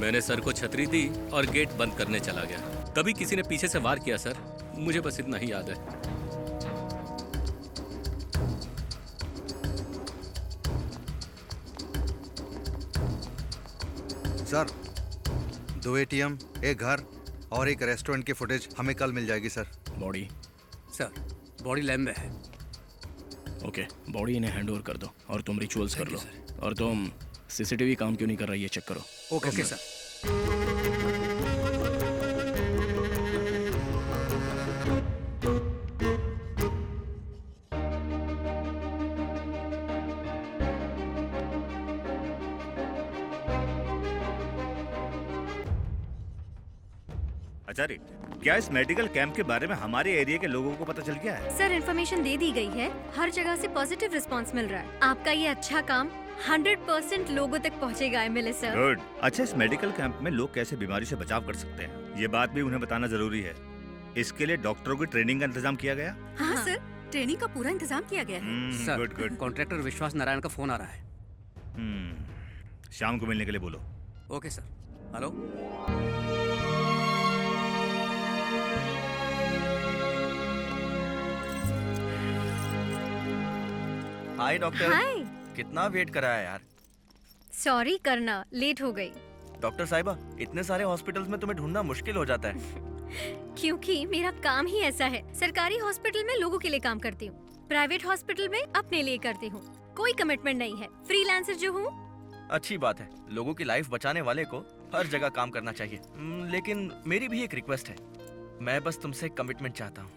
मैंने सर को छतरी दी और गेट बंद करने चला गया। तभी किसी ने पीछे से वार किया सर। मुझे बस इतना ही याद है। सर 2 ATM, एक घर और एक रेस्टोरेंट की फुटेज हमें कल मिल जाएगी sir. Body sir body lab में है। ओके, बॉडी इन्हें हैंड ओवर कर दो और तुम रिचुअल्स कर लो। और तुम सीसीटीवी काम क्यों नहीं कर रहा ये चेक करो। Okay sir. आचार्य, क्या इस मेडिकल कैंप के बारे में हमारे एरिया के लोगों को पता चल गया है? सर इन्फॉर्मेशन दे दी गई है, हर जगह से पॉजिटिव रिस्पांस मिल रहा है। आपका ये अच्छा काम 100% लोगों तक पहुंचेगा एमएलए सर। गुड। अच्छा, इस मेडिकल कैंप में लोग कैसे बीमारी से बचाव कर सकते हैं, ये बात भी उन्हें बताना जरूरी है। इसके लिए डॉक्टरों की ट्रेनिंग का इंतजाम किया गया? हाँ सर, ट्रेनिंग का पूरा इंतजाम किया गया है। Sir good good. कॉन्ट्रैक्टर विश्वास नारायण का फोन आ रहा है। शाम को मिलने के लिए बोलो। Okay sir. Hello. Hi doctor. Hi. कितना वेट कराया यार। सॉरी करना, लेट हो गई। डॉक्टर साहिबा, इतने सारे हॉस्पिटल्स में तुम्हें ढूंढना मुश्किल हो जाता है। क्योंकि मेरा काम ही ऐसा है। सरकारी हॉस्पिटल में लोगों के लिए काम करती हूँ, प्राइवेट हॉस्पिटल में अपने लिए करती हूँ। कोई कमिटमेंट नहीं है, फ्रीलांसर जो हूँ। अच्छी बात है, लोगों की लाइफ बचाने वाले को हर जगह काम करना चाहिए। लेकिन मेरी भी एक रिक्वेस्ट है, मैं बस तुमसे कमिटमेंट चाहता हूँ।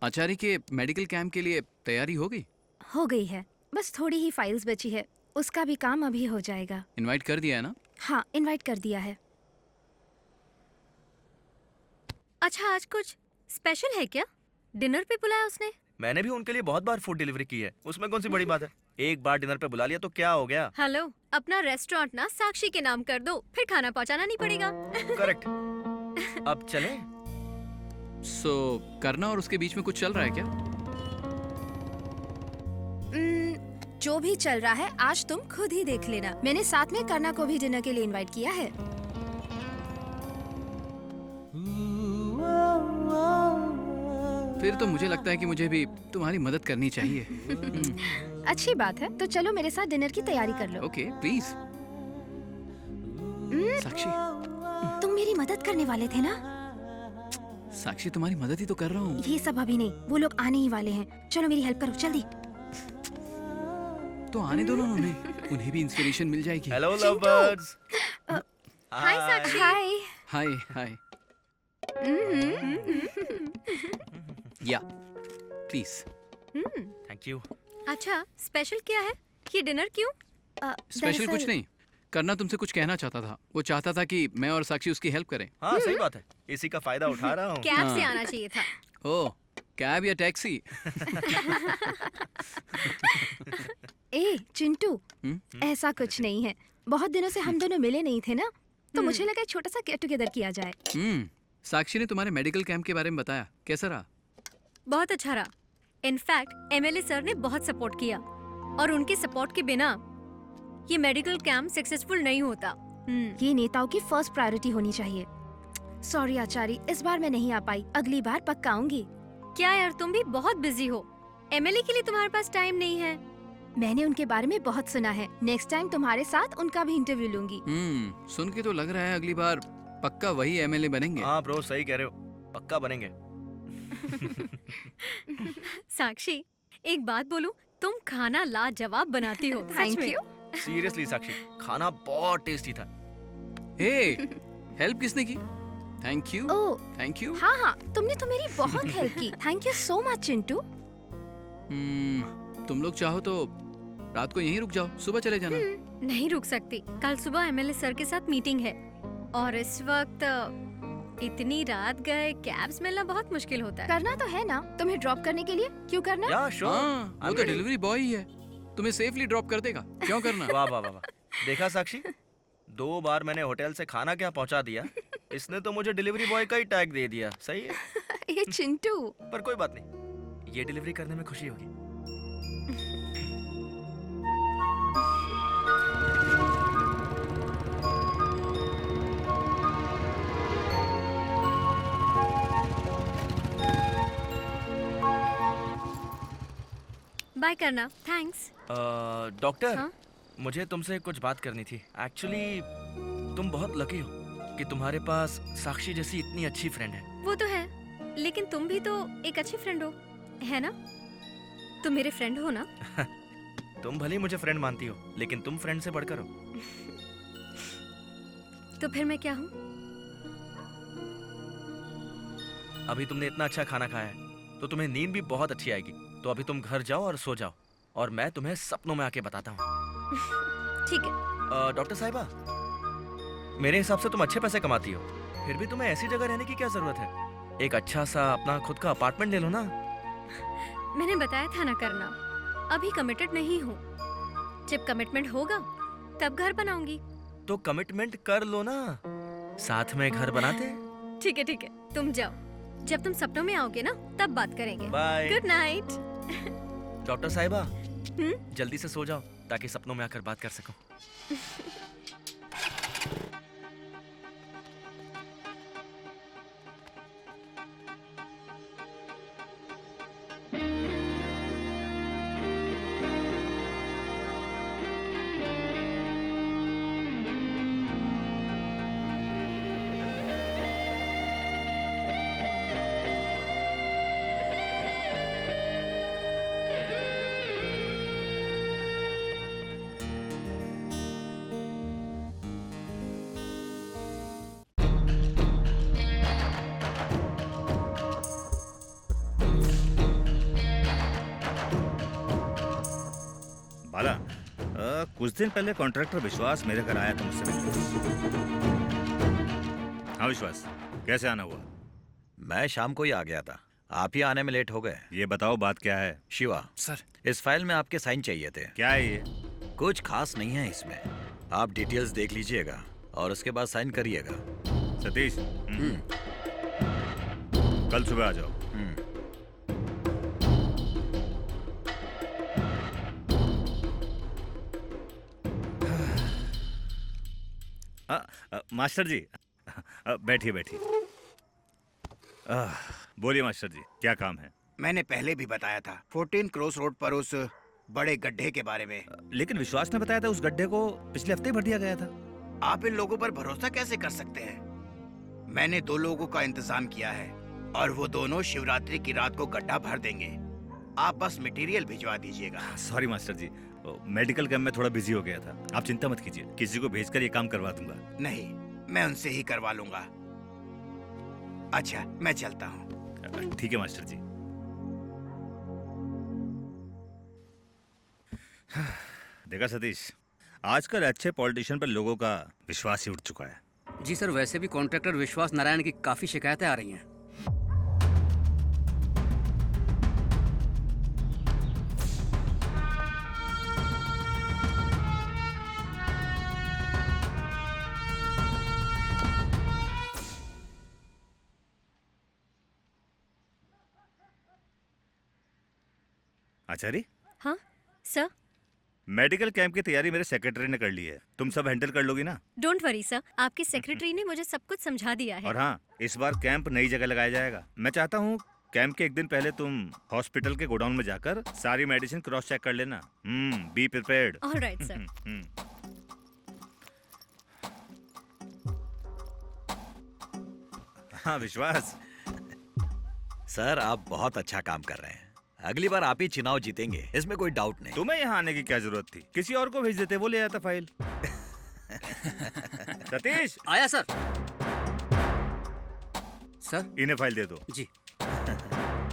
आचार्य के मेडिकल कैंप के लिए तैयारी हो गई? हो गई है, बस थोड़ी ही फाइल्स बची है, उसका भी काम अभी हो जाएगा। इनवाइट कर दिया है ना? हाँ, इनवाइट कर दिया है। अच्छा, आज कुछ स्पेशल है क्या? डिनर पे बुलाया उसने? मैंने भी उनके लिए बहुत बार फूड डिलीवरी की है, उसमें कौन सी बड़ी बात है। एक बार डिनर पे बुला लिया तो क्या हो गया। हेलो, अपना रेस्टोरेंट ना साक्षी के नाम कर दो, फिर खाना पहुंचाना नहीं पड़ेगा। करेक्ट। अब चले। करना और उसके बीच में कुछ चल रहा है क्या? जो भी चल रहा है आज तुम खुद ही देख लेना। मैंने साथ में करना को भी डिनर के लिए इनवाइट किया है। फिर तो मुझे लगता है कि मुझे भी तुम्हारी मदद करनी चाहिए। अच्छी बात है, तो चलो मेरे साथ डिनर की तैयारी कर लो। Okay, please. साक्षी, तुम मेरी मदद करने वाले थे ना? साक्षी, तुम्हारी मदद ही तो कर रहा हूँ। ये सब अभी नहीं, वो लोग आने ही वाले हैं। चलो मेरी हेल्प करो जल्दी। तो आने दो ना उन्हें भी इंस्पिरेशन मिल जाएगी। Hello love birds. Hi Sakshi. Hi. Hi hi. या प्लीज। Thank you. अच्छा, स्पेशल क्या है? ये डिनर क्यों? स्पेशल कुछ नहीं, करना तुमसे कुछ कहना चाहता था। वो चाहता था कि मैं और साक्षी उसकी हेल्प करें। हाँ सही बात है, इसी का फायदा उठा रहा हूँ। कैब से आना चाहिए था। ओह, कैब या टैक्सी? ए चिंटू, ऐसा कुछ नहीं है। बहुत दिनों से हम दोनों मिले नहीं थे ना, तो मुझे लगा एक छोटा सा गेट टुगेदर किया जाए। साक्षी ने तुम्हारे मेडिकल कैंप के बारे में बताया, कैसा रहा? बहुत अच्छा रहा। इनफैक्ट एमएलए सर ने बहुत सपोर्ट किया, और उनके सपोर्ट के बिना ये मेडिकल कैंप सक्सेसफुल नहीं होता। ये नेताओं की फर्स्ट प्रायोरिटी होनी चाहिए। सॉरी आचार्य, इस बार मैं नहीं आ पाई, अगली बार पक्का आऊंगी। क्या यार, तुम भी बहुत बिजी हो, एमएलए के लिए तुम्हारे पास टाइम नहीं है। मैंने उनके बारे में बहुत सुना है, नेक्स्ट टाइम तुम्हारे साथ उनका भी इंटरव्यू लूंगी। सुन के तो लग रहा है अगली बार पक्का वही एमएलए बनेंगे। हाँ ब्रो, सही कह रहे हो, पक्का बनेंगे। साक्षी, एक बात बोलूं, तुम खाना लाजवाब बनाती हो। Thank you. सीरियसली साक्षी, खाना बहुत टेस्टी था। हेल्प किसने की? Thank you. Thank you. हाँ हाँ, तुमने तो मेरी बहुत हेल्प की। Thank you so much Chintu. तुम लोग चाहो तो रात को यहीं रुक जाओ, सुबह चले जाना। नहीं रुक सकती, कल सुबह एमएलए सर के साथ मीटिंग है, और इस वक्त इतनी रात गए कैब्स मिलना बहुत मुश्किल होता है। करना तो है ना तुम्हें ड्रॉप करने के लिए, क्यों करना? हाँ, वो तो डिलीवरी बॉय ही है, तुम्हें सेफली ड्रॉप कर देगा, क्यों करना? वाह वाह वाह, देखा साक्षी, 2 बार मैंने होटल से खाना क्या पहुंचा दिया, इसने तो मुझे डिलीवरी बॉय का ही टैग दे दिया। सही है। ये चिंटू। पर कोई बात नहीं, ये डिलीवरी करने में खुशी होगी। बाय करना। थैंक्स। डॉक्टर, हाँ? मुझे तुमसे कुछ बात करनी थी। एक्चुअली तुम बहुत लकी हो कि तुम्हारे पास साक्षी जैसी इतनी अच्छी फ्रेंड है। वो तो है, लेकिन तुम भी तो एक अच्छी फ्रेंड हो, है ना? तुम मेरे फ्रेंड हो ना? तुम भले ही मुझे फ्रेंड मानती हो, लेकिन तुम फ्रेंड से बढ़कर हो। तो फिर मैं क्या हूँ? अभी तुमने इतना अच्छा खाना खाया है तो तुम्हें नींद भी बहुत अच्छी आएगी। तो अभी तुम घर जाओ और सो जाओ, और मैं तुम्हें सपनों में आके बताता हूँ। ठीक है। डॉक्टर साहिबा, मेरे हिसाब से तुम अच्छे पैसे कमाती हो, फिर भी तुम्हें ऐसी जगह रहने की क्या जरूरत है? एक अच्छा सा अपना खुद का अपार्टमेंट ले लो ना। मैंने बताया था ना करना, अभी कमिटेड नहीं हूँ। जब कमिटमेंट होगा तब घर बनाऊंगी। तो कमिटमेंट कर लो ना, साथ में घर बनाते हैं। ठीक है ठीक है, तुम जाओ। जब तुम सपनों में आओगे ना तब बात करेंगे। बाय। Good night. डॉक्टर साहिबा, जल्दी से सो जाओ ताकि सपनों में आकर बात कर सकूं। बाला, कुछ दिन पहले कॉन्ट्रैक्टर विश्वास मेरे घर आया था मुझसे मिलने। हाँ विश्वास, कैसे आना हुआ? मैं शाम को ही आ गया था, आप ही आने में लेट हो गए। ये बताओ बात क्या है? शिवा सर, इस फाइल में आपके साइन चाहिए थे। क्या है ये? कुछ खास नहीं है इसमें, आप डिटेल्स देख लीजिएगा और उसके बाद साइन करिएगा। सतीश, कल सुबह आ जाओ। मास्टर जी, बैठिए बैठिए। बोलिए मास्टर जी, क्या काम है? मैंने पहले भी बताया था 14 क्रॉस रोड पर उस बड़े गड्ढे के बारे में। लेकिन विश्वास ने बताया था उस गड्ढे को पिछले हफ्ते भर दिया गया था। आप इन लोगों पर भरोसा कैसे कर सकते हैं? मैंने 2 लोगों का इंतजाम किया है और वो दोनों शिवरात्रि की रात को गड्ढा भर देंगे। आप बस मटेरियल भिजवा दीजिएगा। सॉरी मास्टर जी, मेडिकल कैंप में थोड़ा बिजी हो गया था। आप चिंता मत कीजिए, किसी को भेजकर ये काम करवा दूंगा। नहीं, मैं उनसे ही करवा लूंगा। अच्छा, मैं चलता हूँ। ठीक है मास्टर जी। देखा सतीश, आजकल अच्छे पॉलिटिशियन पर लोगों का विश्वास ही उठ चुका है। जी सर, वैसे भी कॉन्ट्रैक्टर विश्वास नारायण की काफी शिकायतें आ रही हैं। आचार्य? हाँ सर। मेडिकल कैंप की तैयारी मेरे सेक्रेटरी ने कर ली है, तुम सब हैंडल कर लोगी ना? डोंट वरी सर, आपकी सेक्रेटरी ने मुझे सब कुछ समझा दिया है। और हाँ, इस बार कैंप नई जगह लगाया जाएगा। मैं चाहता हूँ कैंप के एक दिन पहले तुम हॉस्पिटल के गोडाउन में जाकर सारी मेडिसिन क्रॉस चेक कर लेना। Be prepared. Alright sir. हाँ विश्वास। सर, आप बहुत अच्छा काम कर रहे हैं। अगली बार आप ही चुनाव जीतेंगे, इसमें कोई डाउट नहीं। तुम्हें यहाँ आने की क्या जरूरत थी? किसी और को भेज देते, वो ले आता फाइल। सतीश, आया सर। सर, इन्हें फाइल दे दो। जी,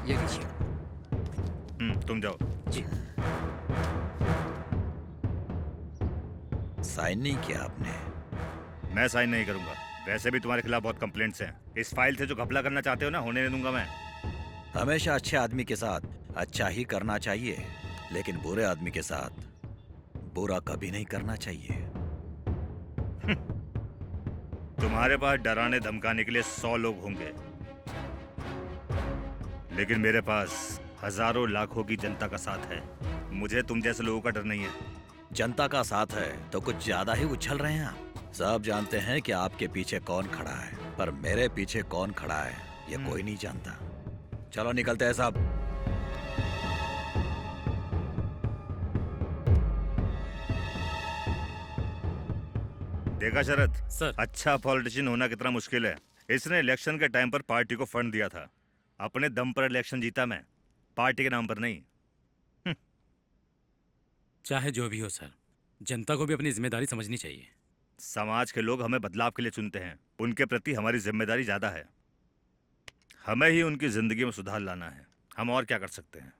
ये लीजिए। तुम जाओ। जी। साइन नहीं किया आपने? मैं साइन नहीं करूंगा। वैसे भी तुम्हारे खिलाफ बहुत कंप्लेंट्स हैं। इस फाइल से जो घपला करना चाहते हो ना, होने नहीं दूंगा मैं। हमेशा अच्छे आदमी के साथ अच्छा ही करना चाहिए, लेकिन बुरे आदमी के साथ बुरा कभी नहीं करना चाहिए। तुम्हारे पास डराने धमकाने के लिए 100 लोग होंगे, लेकिन मेरे पास हजारों लाखों की जनता का साथ है। मुझे तुम जैसे लोगों का डर नहीं है। जनता का साथ है तो कुछ ज्यादा ही उछल रहे हैं आप। सब जानते हैं कि आपके पीछे कौन खड़ा है, पर मेरे पीछे कौन खड़ा है ये कोई नहीं जानता। चलो निकलते हैं साहब। देखा शरद सर, अच्छा पॉलिटिशियन होना कितना मुश्किल है। इसने इलेक्शन के टाइम पर पार्टी को फंड दिया था। अपने दम पर इलेक्शन जीता मैं, पार्टी के नाम पर नहीं। चाहे जो भी हो सर, जनता को भी अपनी जिम्मेदारी समझनी चाहिए। समाज के लोग हमें बदलाव के लिए चुनते हैं, उनके प्रति हमारी जिम्मेदारी ज्यादा है। हमें ही उनकी जिंदगी में सुधार लाना है। हम और क्या कर सकते हैं।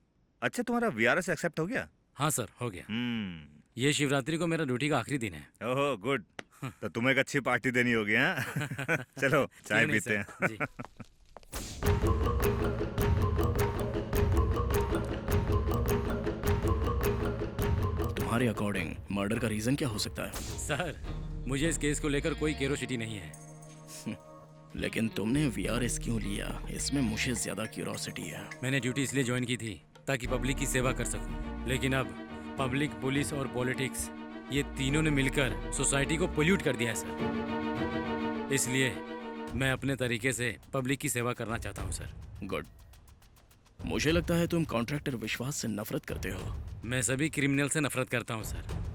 अच्छा, तुम्हारा वीआरएस एक्सेप्ट हो गया? हाँ सर, हो गया। ये शिवरात्रि को मेरा ड्यूटी का आखिरी दिन है। ओहो गुड, तो तुम्हें एक अच्छी पार्टी देनी होगी। हाँ चलो चाय पीते हैं। जी। तुम्हारे अकॉर्डिंग मर्डर का रीजन क्या हो सकता है? सर, मुझे इस केस को लेकर कोई क्यूरोसिटी नहीं है। लेकिन तुमने वीआरएस क्यों लिया, इसमें मुझे ज्यादा क्यूरोसिटी है। मैंने ड्यूटी इसलिए ज्वाइन की थी ताकि पब्लिक की सेवा कर सकूं। लेकिन अब पब्लिक, पुलिस और पॉलिटिक्स, ये तीनों ने मिलकर सोसाइटी को पोल्यूट कर दिया है सर। इसलिए मैं अपने तरीके से पब्लिक की सेवा करना चाहता हूं सर। गुड। मुझे लगता है तुम कॉन्ट्रैक्टर विश्वास से नफरत करते हो। मैं सभी क्रिमिनल से नफरत करता हूं सर।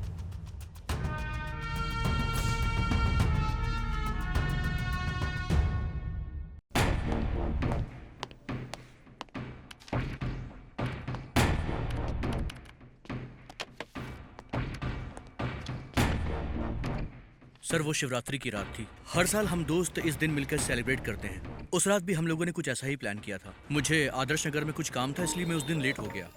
सर, वो शिवरात्रि की रात थी। हर साल हम दोस्त इस दिन मिलकर सेलिब्रेट करते हैं। उस रात भी हम लोगों ने कुछ ऐसा ही प्लान किया था। मुझे आदर्श नगर में कुछ काम था, इसलिए मैं उस दिन लेट हो गया।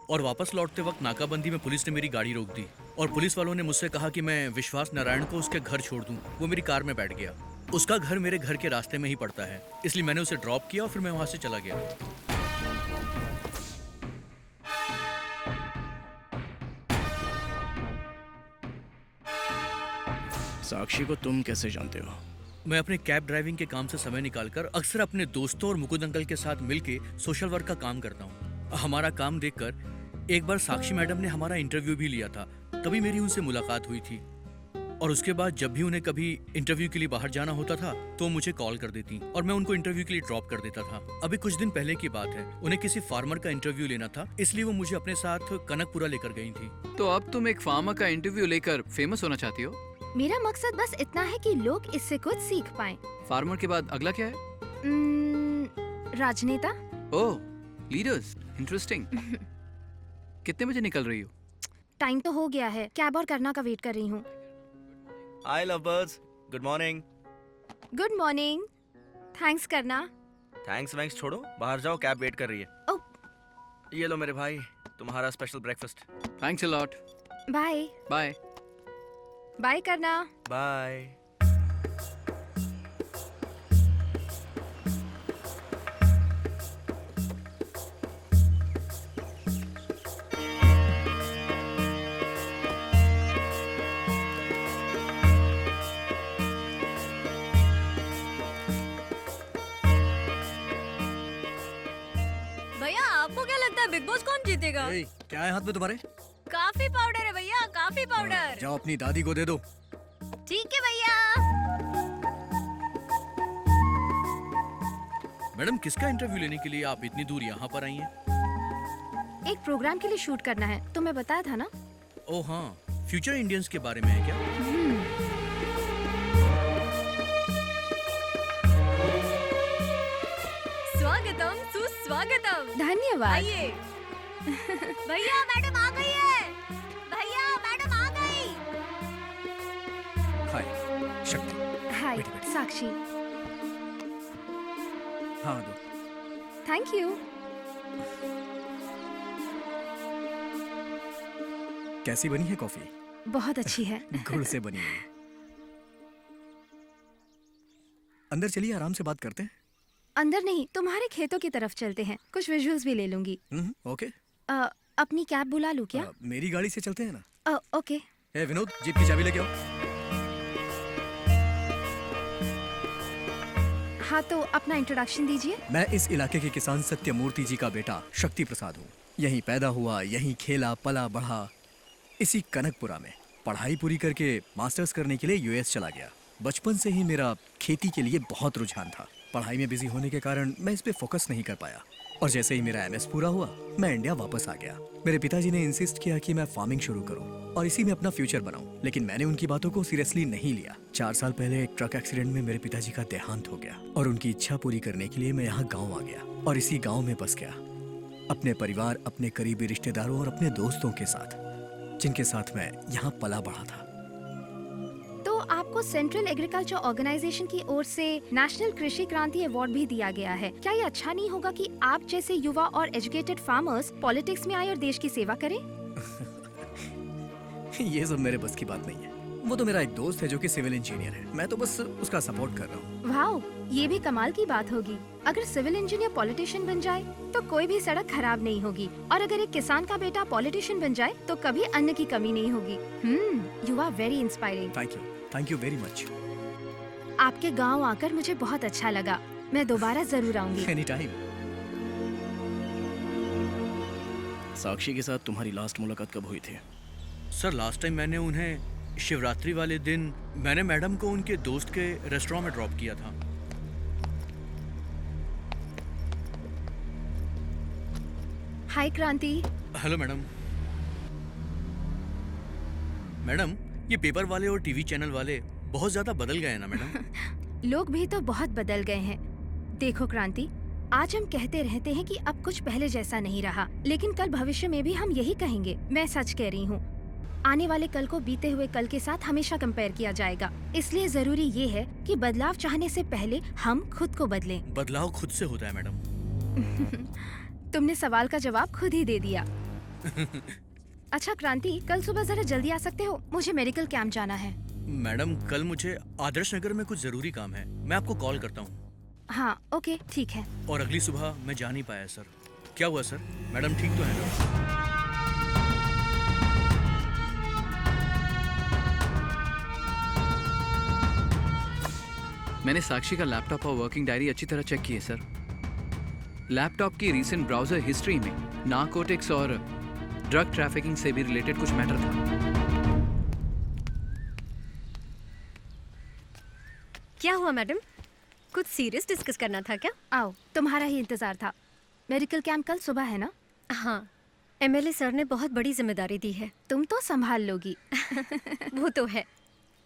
और वापस लौटते वक्त नाकाबंदी में पुलिस ने मेरी गाड़ी रोक दी और पुलिस वालों ने मुझसे कहा कि मैं विश्वास नारायण को उसके घर छोड़ दूं। वो मेरी कार में बैठ गया। उसका घर मेरे घर के रास्ते में ही पड़ता है, इसलिए मैंने उसे ड्रॉप किया और फिर मैं वहां से चला गया। साक्षी को तुम कैसे जानते हो? मैं अपने कैब ड्राइविंग के काम से समय निकालकर अक्सर अपने दोस्तों और मुकुंद अंकल के साथ मिलके सोशल वर्क का काम करता हूँ। हमारा काम देखकर एक बार साक्षी मैडम ने हमारा इंटरव्यू भी लिया था, तभी मेरी उनसे मुलाकात हुई थी। और उसके बाद जब भी उन्हें कभी इंटरव्यू के लिए बाहर जाना होता था तो मुझे कॉल कर देती और मैं उनको इंटरव्यू के लिए ड्रॉप कर देता था। अभी कुछ दिन पहले की बात है, उन्हें किसी फार्मर का इंटरव्यू लेना था, इसलिए वो मुझे अपने साथ कनकपुरा लेकर गई थी। तो अब तुम एक फार्मर का इंटरव्यू लेकर फेमस होना चाहती हो? मेरा मकसद बस इतना है कि लोग इससे कुछ सीख पाएं। फार्मर के बाद अगला क्या है? राजनेता। ओह, लीडर्स, इंटरेस्टिंग। कितने बजे निकल रही हो? टाइम तो हो गया है, कैब और करना का वेट कर रही हूँ। I love birds, good morning. Good morning. Thanks करना। थैंक्स वैंक्स छोड़ो, बाहर जाओ, कैब वेट कर रही है। ये लो मेरे भाई, तुम्हारा special breakfast. Thanks a lot. Bye. Bye. Bye करना। बाय। भैया, आपको क्या लगता है बिग बॉस कौन जीतेगा? क्या है हाथ में तुम्हारे? काफी पाउडर है भैया, काफी पाउडर। जाओ अपनी दादी को दे दो। ठीक है भैया। मैडम, किसका इंटरव्यू लेने के लिए आप इतनी दूर यहाँ पर आई हैं? एक प्रोग्राम के लिए शूट करना है, तो मैं बताया था ना। ओह हाँ, फ्यूचर इंडियंस के बारे में है क्या? स्वागतम, सुस्वागतम। धन्यवाद। आइए। भैया, मैडम आ गई है। भैया, मैडम आ गई। हाय शक्ति। हाय साक्षी। हाँ दो। Thank you. कैसी बनी है कॉफी? बहुत अच्छी है। गुड़ से बनी है। अंदर चलिए, आराम से बात करते हैं। अंदर नहीं, तुम्हारे खेतों की तरफ चलते हैं, कुछ विजुअल्स भी ले लूंगी। ओके। अपनी कैब बुला लूं क्या? मेरी गाड़ी से चलते हैं ना। ओके। ए विनोद, जीप की चाबी लेके आओ। हाँ, तो अपना इंट्रोडक्शन दीजिए। मैं इस इलाके के किसान सत्यमूर्ति जी का बेटा शक्ति प्रसाद हूँ। यहीं पैदा हुआ, यहीं खेला पला बढ़ा, इसी कनकपुरा में। पढ़ाई पूरी करके मास्टर्स करने के लिए यूएस चला गया। बचपन से ही मेरा खेती के लिए बहुत रुझान था। पढ़ाई में बिजी होने के कारण मैं इस पे फोकस नहीं कर पाया। और जैसे ही मेरा एमएस पूरा हुआ मैं इंडिया वापस आ गया। मेरे पिताजी ने इंसिस्ट किया कि मैं फार्मिंग शुरू करूं और इसी में अपना फ्यूचर बनाऊं, लेकिन मैंने उनकी बातों को सीरियसली नहीं लिया। 4 साल पहले एक ट्रक एक्सीडेंट में मेरे पिताजी का देहांत हो गया और उनकी इच्छा पूरी करने के लिए मैं यहाँ गाँव आ गया और इसी गाँव में बस गया, अपने परिवार, अपने करीबी रिश्तेदारों और अपने दोस्तों के साथ, जिनके साथ मैं यहाँ पला बढ़ा था। तो आपको सेंट्रल एग्रीकल्चर ऑर्गेनाइजेशन की ओर से नेशनल कृषि क्रांति अवार्ड भी दिया गया है। क्या ये अच्छा नहीं होगा कि आप जैसे युवा और एजुकेटेड फार्मर्स पॉलिटिक्स में आए और देश की सेवा करें? ये सब मेरे बस की बात नहीं है। वो तो मेरा एक दोस्त है जो कि सिविल इंजीनियर है, मैं तो बस उसका सपोर्ट कर रहा हूँ। वाओ, ये भी कमाल की बात होगी। अगर सिविल इंजीनियर पॉलिटिशियन बन जाए तो कोई भी सड़क खराब नहीं होगी, और अगर एक किसान का बेटा पॉलिटिशियन बन जाए तो कभी अन्न की कमी नहीं होगी। You are very inspiring. Thank you very much. आपके गांव आकर मुझे बहुत अच्छा लगा। मैं दोबारा जरूर आऊंगी। Any time. साक्षी के साथ तुम्हारी लास्ट मुलाकात कब हुई थी? सर, लास्ट टाइम मैंने उन्हें शिवरात्रि वाले दिन मैंने मैडम को उनके दोस्त के रेस्टोरेंट में ड्रॉप किया था। हाय क्रांति। Hello madam. मैडम, ये पेपर वाले और टीवी चैनल वाले बहुत ज्यादा बदल गए हैं ना मैडम? लोग भी तो बहुत बदल गए हैं। देखो क्रांति, आज हम कहते रहते हैं कि अब कुछ पहले जैसा नहीं रहा, लेकिन कल भविष्य में भी हम यही कहेंगे। मैं सच कह रही हूँ। आने वाले कल को बीते हुए कल के साथ हमेशा कंपेयर किया जाएगा। इसलिए जरूरी ये है कि बदलाव चाहने से पहले हम खुद को बदलें। बदलाव खुद से होता है मैडम। तुमने सवाल का जवाब खुद ही दे दिया। अच्छा क्रांति, कल सुबह जरा जल्दी आ सकते हो? मुझे मेडिकल कैंप जाना है। मैडम, कल मुझे आदर्श नगर में कुछ जरूरी काम है, मैं आपको कॉल करता हूँ। हाँ ओके, ठीक है। और अगली सुबह मैं जा नहीं पाया सर। क्या हुआ सर? मैडम ठीक तो है ना? मैंने साक्षी का लैपटॉप और वर्किंग डायरी अच्छी तरह चेक की है सर। लैपटॉप की रीसेंट ब्राउजर हिस्ट्री में नारकोटिक्स और ड्रग ट्रैफिकिंग से भी रिलेटेड कुछ मैटर था। क्या हुआ मैडम? कुछ सीरियस डिस्कस करना था क्या? आओ, तुम्हारा ही इंतजार था। मेडिकल कैंप कल सुबह है ना? हाँ, एमएलए सर ने बहुत बड़ी जिम्मेदारी दी है। तुम तो संभाल लोगी। वो तो है।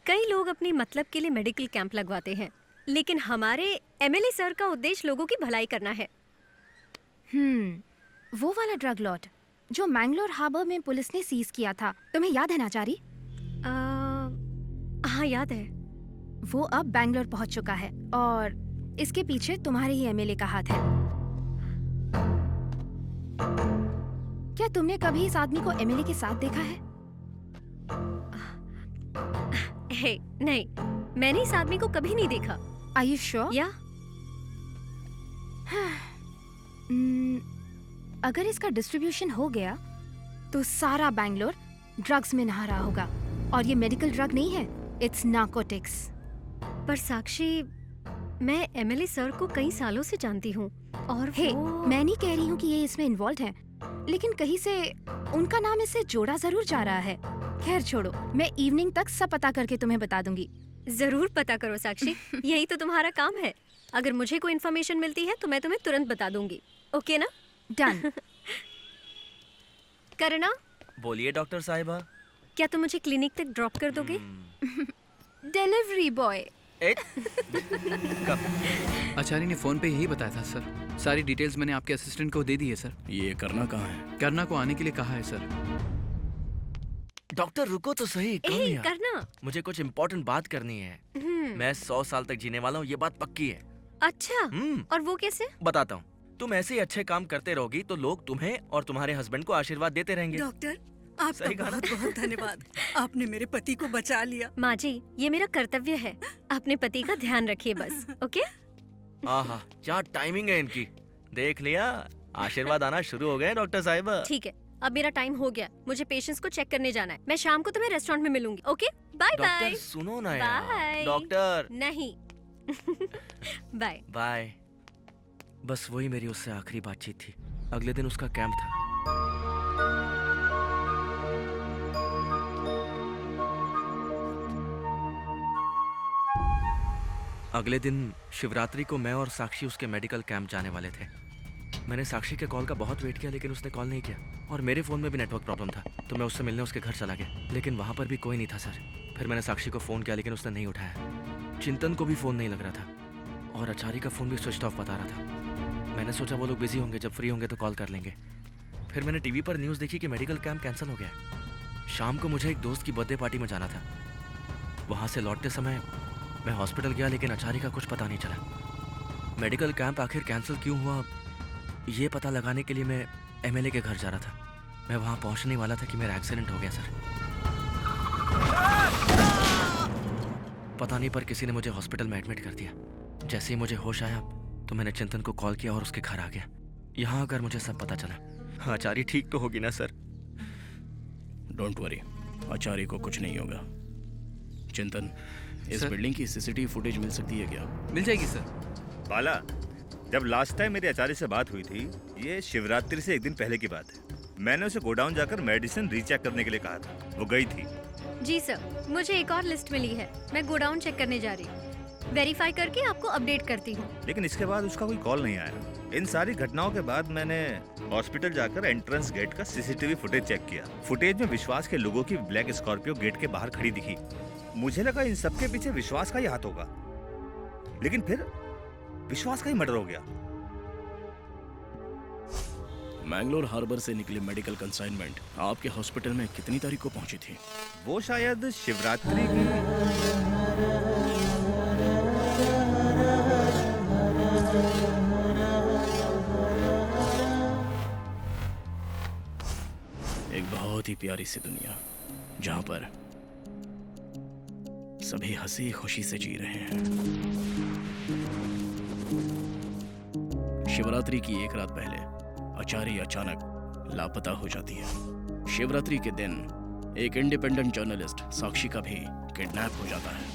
कई लोग अपनी मतलब के लिए मेडिकल कैंप लगवाते हैं, लेकिन हमारे एमएलए सर का उद्देश्य लोगों की भलाई करना है। वो वाला ड्रग लॉट जो मैंगलोर हार्बर में पुलिस ने सीज किया था, तुम्हें याद है ना चारी? हाँ याद है। वो अब बैंगलोर पहुंच चुका है और इसके पीछे तुम्हारे ही एमएलए का हाथ है। क्या तुमने कभी इस आदमी को एमएलए के साथ देखा है? नहीं, मैंने इस आदमी को कभी नहीं देखा। Are you sure? या? अगर इसका डिस्ट्रीब्यूशन हो गया तो सारा बैंगलोर ड्रग्स में नहा रहा होगा, और ये मेडिकल ड्रग नहीं है, इट्स नार्कोटिक्स। पर साक्षी, मैं एमएलए सर को कई सालों से जानती हूँ और मैं नहीं कह रही हूँ कि ये इसमें इन्वॉल्व हैं, लेकिन कहीं से उनका नाम इससे जोड़ा जरूर जा रहा है। खैर छोड़ो, मैं इवनिंग तक सब पता करके तुम्हें बता दूंगी। जरूर पता करो साक्षी, यही तो तुम्हारा काम है। अगर मुझे कोई इन्फॉर्मेशन मिलती है तो मैं तुम्हें तुरंत बता दूंगी। ओके ना? डन। करना? बोलिए डॉक्टर साहिबा। क्या तुम मुझे क्लिनिक तक ड्रॉप कर दोगे? Delivery boy. आचार्य ने फोन पे यही बताया था सर। सारी डिटेल्स मैंने आपके असिस्टेंट को दे दी है सर। ये करना कहाँ है? करना को आने के लिए कहा है सर। डॉक्टर रुको तो सही। करना, मुझे कुछ इम्पोर्टेंट बात करनी है। मैं 100 साल तक जीने वाला हूँ, ये बात पक्की है। अच्छा, और वो कैसे? बताता हूँ। तुम ऐसे ही अच्छे काम करते रहोगी तो लोग तुम्हें और तुम्हारे हस्बैंड को आशीर्वाद देते रहेंगे। डॉक्टर, आपका बहुत बहुत धन्यवाद। आपने मेरे पति को बचा लिया। माँ जी, ये मेरा कर्तव्य है। अपने पति का ध्यान रखिए बस। ओके? आहा, क्या टाइमिंग है इनकी। देख लिया, आशीर्वाद आना शुरू हो गए डॉक्टर साहिबा। ठीक है, अब मेरा टाइम हो गया। मुझे पेशेंट्स को चेक करने जाना है। मैं शाम को तुम्हें रेस्टोरेंट में मिलूंगी। Okay, bye bye. डॉक्टर सुनो ना यार। बाय। डॉक्टर नहीं। Bye bye. बस वही मेरी उससे आखिरी बातचीत थी। अगले दिन उसका कैंप था। अगले दिन शिवरात्रि को मैं और साक्षी उसके मेडिकल कैंप जाने वाले थे। मैंने साक्षी के कॉल का बहुत वेट किया लेकिन उसने कॉल नहीं किया और मेरे फ़ोन में भी नेटवर्क प्रॉब्लम था, तो मैं उससे मिलने उसके घर चला गया, लेकिन वहाँ पर भी कोई नहीं था सर। फिर मैंने साक्षी को फ़ोन किया लेकिन उसने नहीं उठाया। चिंतन को भी फ़ोन नहीं लग रहा था और आचार्य का फ़ोन भी स्विच ऑफ बता रहा था। मैंने सोचा वो लोग बिजी होंगे, जब फ्री होंगे तो कॉल कर लेंगे। फिर मैंने टीवी पर न्यूज़ देखी कि मेडिकल कैंप कैंसिल हो गया है। शाम को मुझे एक दोस्त की बर्थडे पार्टी में जाना था। वहाँ से लौटते समय मैं हॉस्पिटल गया लेकिन आचार्य का कुछ पता नहीं चला। मेडिकल कैंप आखिर कैंसिल क्यों हुआ ये पता लगाने के लिए मैं एमएलए के घर जा रहा था। मैं वहाँ पहुँचने वाला था कि मेरा एक्सीडेंट हो गया सर। पता नहीं पर किसी ने मुझे हॉस्पिटल में एडमिट कर दिया। जैसे ही मुझे होश आया तो मैंने चिंतन को कॉल किया और उसके घर आ गया। यहाँ आकर मुझे सब पता चला। आचार्य ठीक तो होगी ना सर? डोंट वरी, आचार्य को कुछ नहीं होगा। चिंतन, इस बिल्डिंग की सीसीटीवी फुटेज मिल सकती है क्या? मिल जाएगी सर। बाला, जब लास्ट टाइम मेरे आचार्य से बात हुई थी, ये शिवरात्रि से एक दिन पहले की बात है, मैंने उसे गोडाउन जाकर मेडिसिन रीचेक करने के लिए कहा था। वो गई थी। जी सर, मुझे एक और लिस्ट मिली है, मैं गोडाउन चेक करने जा रही हूँ। वेरीफाई करके आपको अपडेट करती हूँ। लेकिन इसके बाद उसका कोई कॉल नहीं आया। इन सारी घटनाओं के बाद मैंने हॉस्पिटल जाकर एंट्रेंस गेट का सीसीटीवी फुटेज चेक किया। फुटेज में विश्वास के लोगों की ब्लैक स्कॉर्पियो गेट के बाहर खड़ी दिखी। मुझे लगा इन सबके पीछे विश्वास का ही हाथ होगा, लेकिन फिर विश्वास का ही मर्डर हो गया। मैंगलोर हार्बर से निकले मेडिकल कंसाइनमेंट आपके हॉस्पिटल में कितनी तारीख को पहुंची थी? वो शायद शिवरात्रि की। एक बहुत ही प्यारी सी दुनिया जहां पर सभी हंसी खुशी से जी रहे हैं। शिवरात्रि की एक रात पहले आचार्य अचानक लापता हो जाती है। शिवरात्रि के दिन एक इंडिपेंडेंट जर्नलिस्ट साक्षी का भी किडनैप हो जाता है।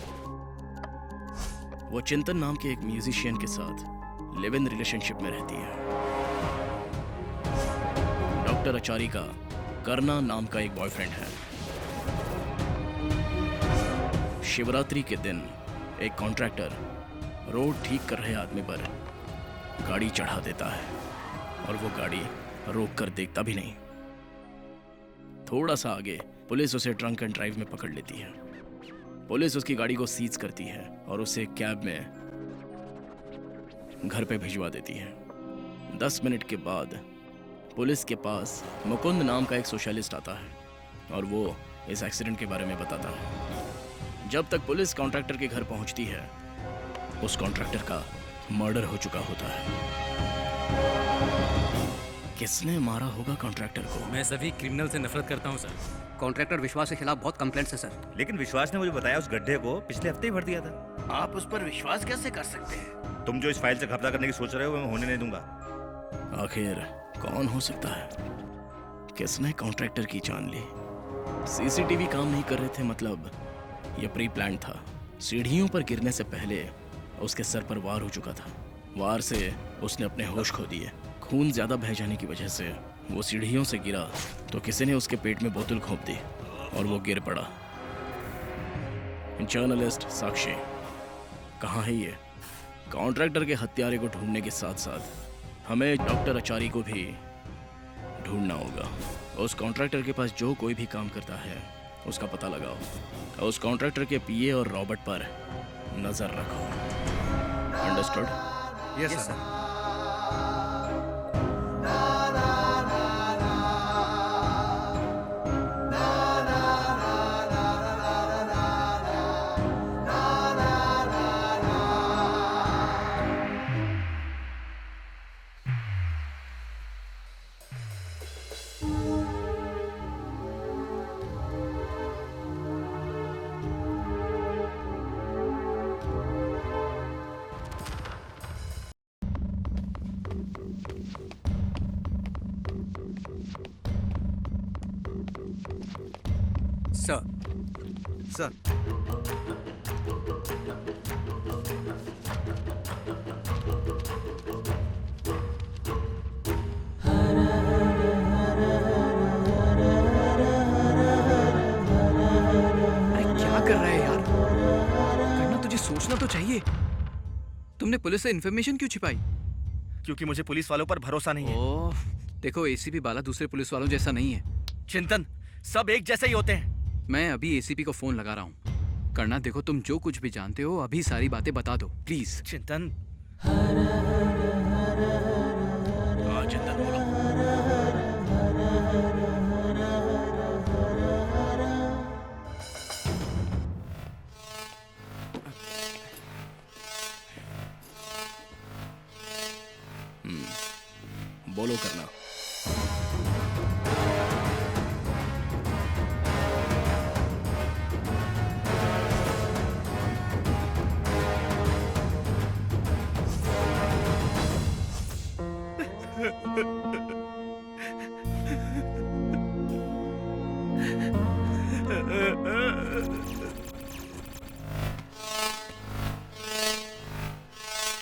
वो चिंतन नाम के एक म्यूजिशियन के साथ लिव इन रिलेशनशिप में रहती है। डॉक्टर आचार्य का करना नाम का एक बॉयफ्रेंड है। शिवरात्रि के दिन एक कॉन्ट्रैक्टर रोड ठीक कर रहे आदमी पर गाड़ी चढ़ा देता है और वो गाड़ी रोक कर देखता भी नहीं। थोड़ा सा आगे पुलिस उसे ड्रंक एंड ड्राइव में पकड़ लेती है। पुलिस उसकी गाड़ी को सीज करती है और उसे कैब में घर पे भिजवा देती है। 10 मिनट के बाद पुलिस के पास मुकुंद नाम का एक सोशलिस्ट आता है और वो इस एक्सीडेंट के बारे में बताता है। जब तक पुलिस कॉन्ट्रैक्टर के घर पहुंचती है, उस कॉन्ट्रैक्टर का मर्डर हो चुका होता है। किसने मारा होगा कॉन्ट्रैक्टर को? मैं सभी क्रिमिनल से नफरत करता हूँ सर। कॉन्ट्रैक्टर विश्वास के खिलाफ बहुत कंप्लेंट्स है सर। लेकिन विश्वास ने मुझे बताया उस गड्ढे को पिछले हफ्ते ही भर दिया था। आप उस पर विश्वास कैसे कर सकते हैं? तुम जो इस फाइल से कब्जा करने की सोच रहे हो मैं होने नहीं दूंगा। आखिर कौन हो सकता है? किसने कॉन्ट्रैक्टर की जान ली? सीसीटीवी काम नहीं कर रहे थे, मतलब ये प्री प्लान था। सीढ़ियों पर गिरने से पहले उसके सर पर वार हो चुका था। वार से उसने अपने होश खो दिए। खून ज्यादा बह जाने की वजह से वो सीढ़ियों से गिरा तो किसी ने उसके पेट में बोतल घोंप दी और वो गिर पड़ा। जर्नलिस्ट साक्षी कहाँ है ये? कॉन्ट्रैक्टर के हत्यारे को ढूंढने के साथ साथ हमें डॉक्टर आचार्य को भी ढूंढना होगा। उस कॉन्ट्रैक्टर के पास जो कोई भी काम करता है उसका पता लगाओ। उस कॉन्ट्रैक्टर के पीए और रॉबर्ट पर नजर रखो। Understood? Yes sir. Sir. Sir. क्या कर रहा है यार? करना तुझे सोचना तो चाहिए। तुमने पुलिस से इन्फॉर्मेशन क्यों छिपाई? क्योंकि मुझे पुलिस वालों पर भरोसा नहीं है। ओह, देखो एसीपी बाला दूसरे पुलिस वालों जैसा नहीं है। चिंतन, सब एक जैसे ही होते हैं। मैं अभी एसीपी को फोन लगा रहा हूँ। करना, देखो तुम जो कुछ भी जानते हो अभी सारी बातें बता दो प्लीज। चिंतन। हाँ चिंतन बोलो। बोलो करना।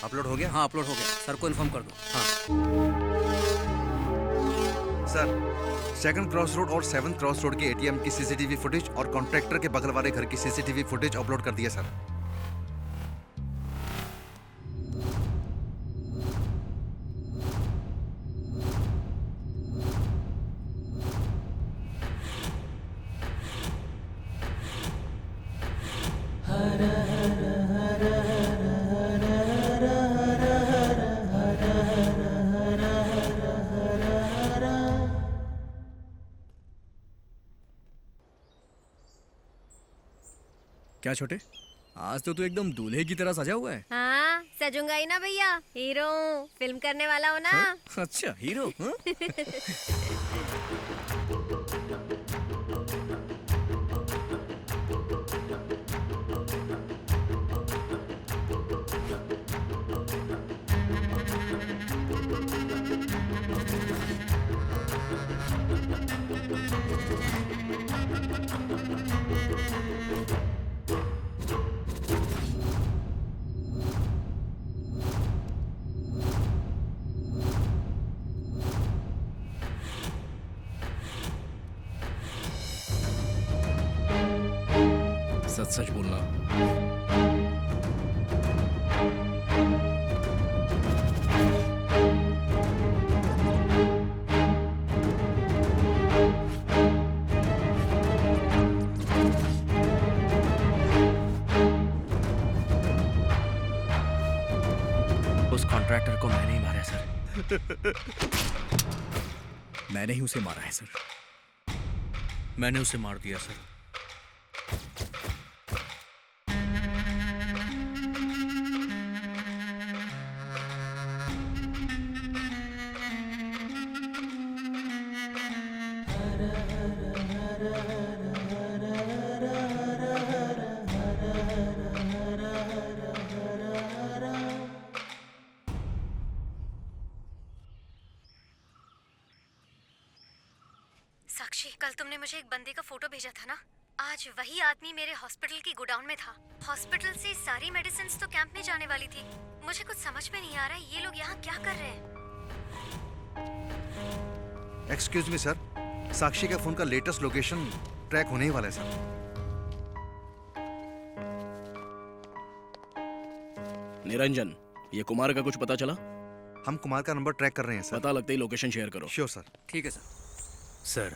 अपलोड हो गया? हाँ अपलोड हो गया, सर को इन्फॉर्म कर दो। हाँ सर, सेकंड क्रॉस रोड और 7th क्रॉस रोड के एटीएम की सीसीटीवी फुटेज और कॉन्ट्रैक्टर के बगल वाले घर की सीसीटीवी फुटेज अपलोड कर दिया सर। क्या छोटे, आज तो तू एकदम दूल्हे की तरह सजा हुआ है। हाँ सजूंगा ही ना भैया, हीरो हूँ, फिल्म करने वाला हो ना। हाँ? अच्छा हीरो। हाँ? सच सच बोलना। उस कॉन्ट्रैक्टर को मैंने ही मारा सर। मैंने ही उसे मारा है सर। मैंने उसे मार दिया सर। साक्षी, कल तुमने मुझे एक बंदे का फोटो भेजा था ना, आज वही आदमी मेरे हॉस्पिटल की गोडाउन में था। हॉस्पिटल से सारी मेडिसिन्स तो कैंप में जाने वाली थी। मुझे कुछ समझ में नहीं आ रहा है, ये लोग यहाँ क्या कर रहे हैं। एक्सक्यूज मी सर, साक्षी के फोन का लेटेस्ट लोकेशन ट्रैक होने ही वाला है सर। निरंजन, ये कुमार का कुछ पता चला? हम कुमार का नंबर ट्रैक कर रहे हैं सर। पता लगते ही लोकेशन शेयर करो। Sure sir. ठीक है सर। सर,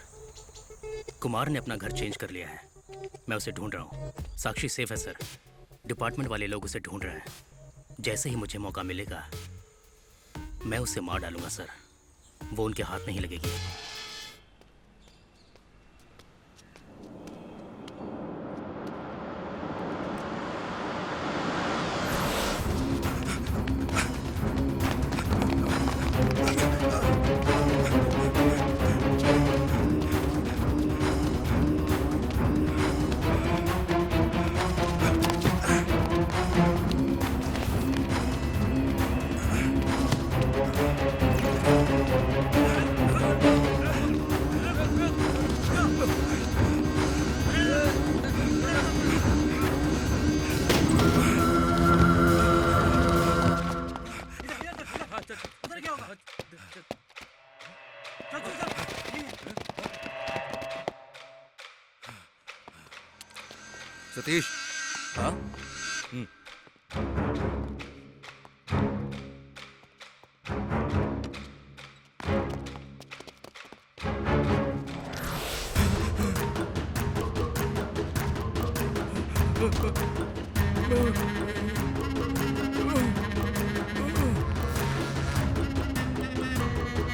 कुमार ने अपना घर चेंज कर लिया है। मैं उसे ढूंढ रहा हूँ। साक्षी सेफ है सर। डिपार्टमेंट वाले लोग उसे ढूंढ रहे हैं। जैसे ही मुझे मौका मिलेगा मैं उसे मार डालूंगा सर। वो उनके हाथ नहीं लगेगी। सतीश। हाँ?